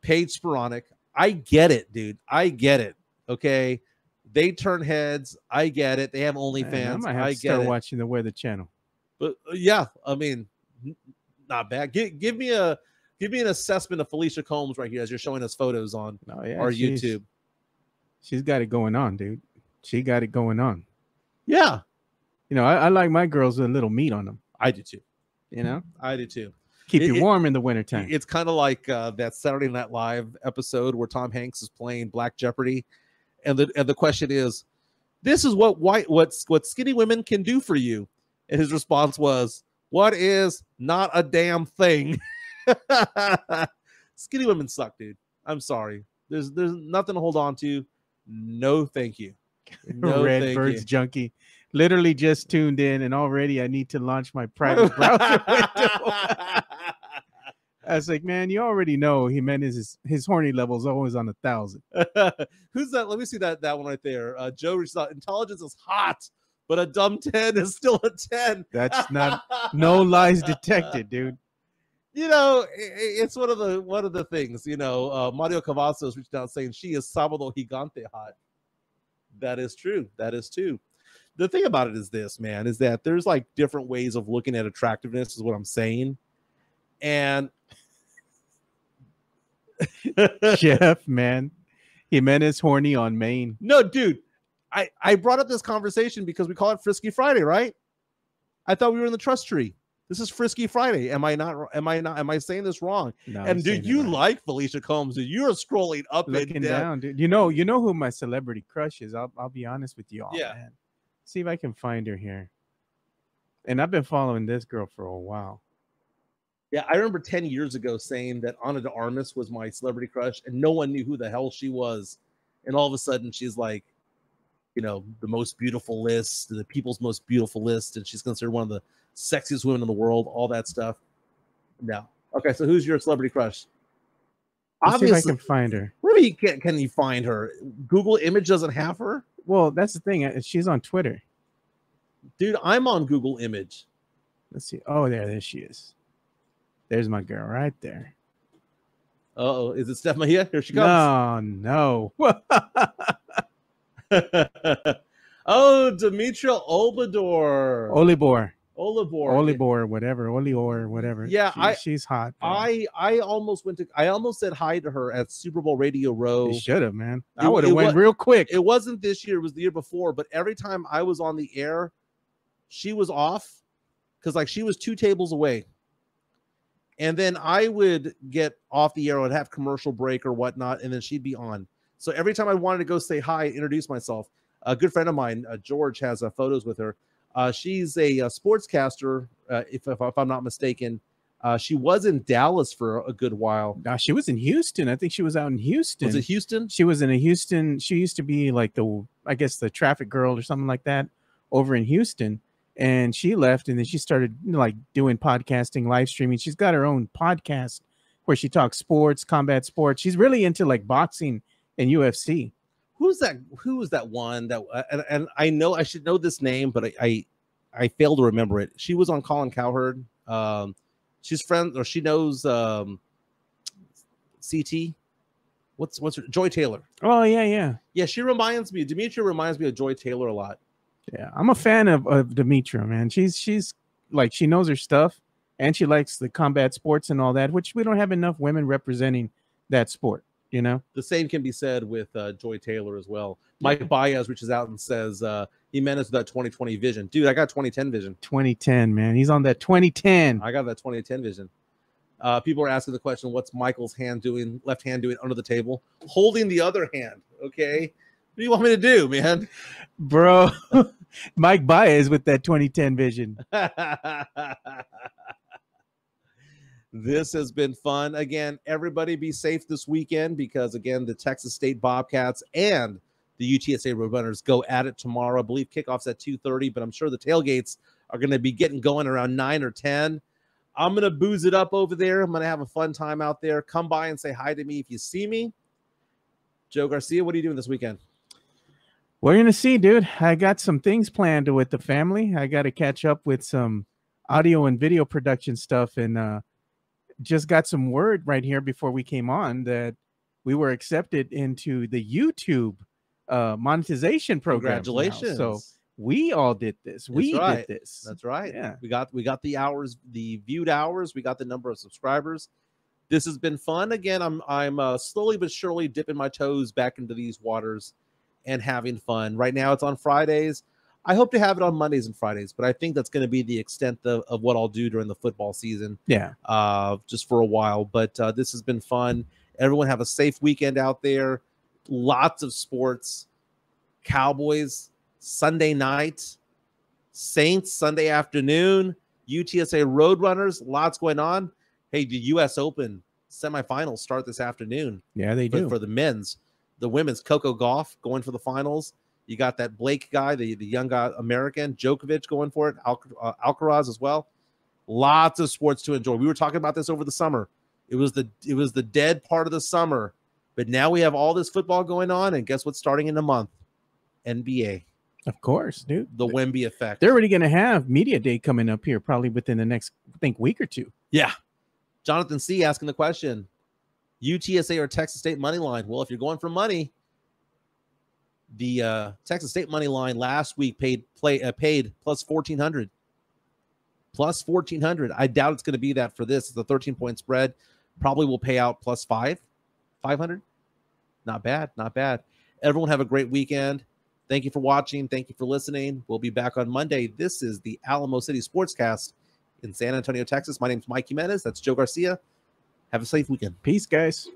Paige Spironic. I get it, dude. I get it. Okay. They turn heads. I get it. They have OnlyFans. I might have to start watching the Weather Channel. But yeah, I mean, not bad. Give me an assessment of Felicia Combs right here as you're showing us photos on our YouTube. She's got it going on, dude. She got it going on. Yeah. You know, I like my girls with a little meat on them. I do too. You know? I do too. Keep you warm in the wintertime. It's kind of like that Saturday Night Live episode where Tom Hanks is playing Black Jeopardy. And the question is, this is what skinny women can do for you. And his response was, what is not a damn thing? Skinny women suck, dude. I'm sorry. There's nothing to hold on to. No, thank you. No, Redbirds junkie. Literally just tuned in, and already I need to launch my private browser window. I was like, man, you already know Jimenez his horny level is always on 1,000. Who's that? Let me see that one right there. Joe reached out. Intelligence is hot, but a dumb 10 is still a 10. That's not no lies detected, dude. You know, it's one of the things. You know, Mario Cavazos reached out saying she is sábado gigante hot. That is true. That is true. The thing about it is this, man, is that there's like different ways of looking at attractiveness, is what I'm saying. And Jeff, man, Jimenez horny on Maine. No, dude, I brought up this conversation because we call it Frisky Friday, right? I thought we were in the trust tree. This is Frisky Friday. Am I saying this wrong? No, and dude, you like Felicia Combs, dude. You're scrolling up looking and down, dude. You know who my celebrity crush is. I'll be honest with you all. Yeah. Man. See if I can find her here. And I've been following this girl for a while. Yeah, I remember 10 years ago saying that Ana de Armas was my celebrity crush, and no one knew who the hell she was. And all of a sudden, she's like, you know, the most beautiful list, the people's most beautiful list, and she's considered one of the sexiest women in the world, all that stuff. No. Okay, so who's your celebrity crush? Obviously, see if I can find her. What do you can you find her? Google Image doesn't have her? Well, that's the thing. She's on Twitter. Dude, I'm on Google Image. Let's see. Oh, there she is. There's my girl right there. Uh-oh. Is it Steph Mejia? Here she comes. No. Oh, Demetria Olibor, whatever. Yeah, she's hot. Bro. I almost said hi to her at Super Bowl Radio Row. You should have, man. I would have went real quick. It wasn't this year, it was the year before, but every time I was on the air, she was off because like she was 2 tables away. And then I would get off the air, I'd have commercial break or whatnot, and then she'd be on. So every time I wanted to go say hi, introduce myself, a good friend of mine, George, has photos with her. She's a sportscaster, if I'm not mistaken. She was in Dallas for a good while. No, she was in Houston. I think she was out in Houston. Was it Houston? She was in Houston. She used to be like the traffic girl or something like that over in Houston. And she left, and then she started like doing podcasting, live streaming. She's got her own podcast where she talks sports, combat sports. She's really into like boxing and UFC. Who's that? Who was that one that? And I know I should know this name, but I fail to remember it. She was on Colin Cowherd. She's friends, or she knows CT. What's her, Joy Taylor? Oh yeah. She reminds me. Demetria reminds me of Joy Taylor a lot. Yeah, I'm a fan of Demetria, man. She's like, she knows her stuff, and she likes the combat sports and all that, which we don't have enough women representing that sport. You know, the same can be said with Joy Taylor as well. Mike Baez reaches out and says, Jimenez with that 2020 vision. Dude, I got 2010 vision. 2010, man. He's on that 2010. I got that 2010 vision. People are asking the question, what's Michael's hand doing, left hand doing under the table? Holding the other hand, okay? What do you want me to do, man? Bro, Mike Baez with that 2010 vision. This has been fun. Again, everybody be safe this weekend because, again, the Texas State Bobcats and the UTSA Roadrunners go at it tomorrow. I believe kickoff's at 2:30, but I'm sure the tailgates are going to be getting going around 9 or 10. I'm going to booze it up over there. I'm going to have a fun time out there. Come by and say hi to me if you see me. Joe Garcia, what are you doing this weekend? We're going to see, dude. I got some things planned with the family. I got to catch up with some audio and video production stuff, and just got some word right here before we came on that we were accepted into the YouTube monetization program. Congratulations. Now. So we all did this. Did this. That's right. Yeah. We got the hours, the viewed hours. We got the number of subscribers. This has been fun. Again, I'm slowly but surely dipping my toes back into these waters and having fun. Right now it's on Fridays. I hope to have it on Mondays and Fridays, but I think that's going to be the extent of what I'll do during the football season. Yeah. Just for a while. But this has been fun. Everyone have a safe weekend out there. Lots of sports. Cowboys Sunday night. Saints Sunday afternoon. UTSA Roadrunners. Lots going on. Hey, the U.S. Open semifinals start this afternoon. Yeah, they do. For the men's. The women's, Coco Gauff going for the finals. You got that Blake guy, the young guy, American, Djokovic going for it, Alcaraz as well. Lots of sports to enjoy. We were talking about this over the summer. It was the dead part of the summer, but now we have all this football going on, and guess what's starting in a month? NBA. Of course, dude. The Wemby effect. They're already going to have Media Day coming up here probably within the next, I think, week or two. Yeah. Jonathan C. asking the question, UTSA or Texas State money line? Well, if you're going for money, the Texas State money line last week paid plus 1,400. Plus 1,400. I doubt it's going to be that for this. It's a 13-point spread. Probably will pay out plus 500. Not bad. Not bad. Everyone have a great weekend. Thank you for watching. Thank you for listening. We'll be back on Monday. This is the Alamo City Sportscast in San Antonio, Texas. My name's Mike Jimenez. That's Joe Garcia. Have a safe weekend. Peace, guys.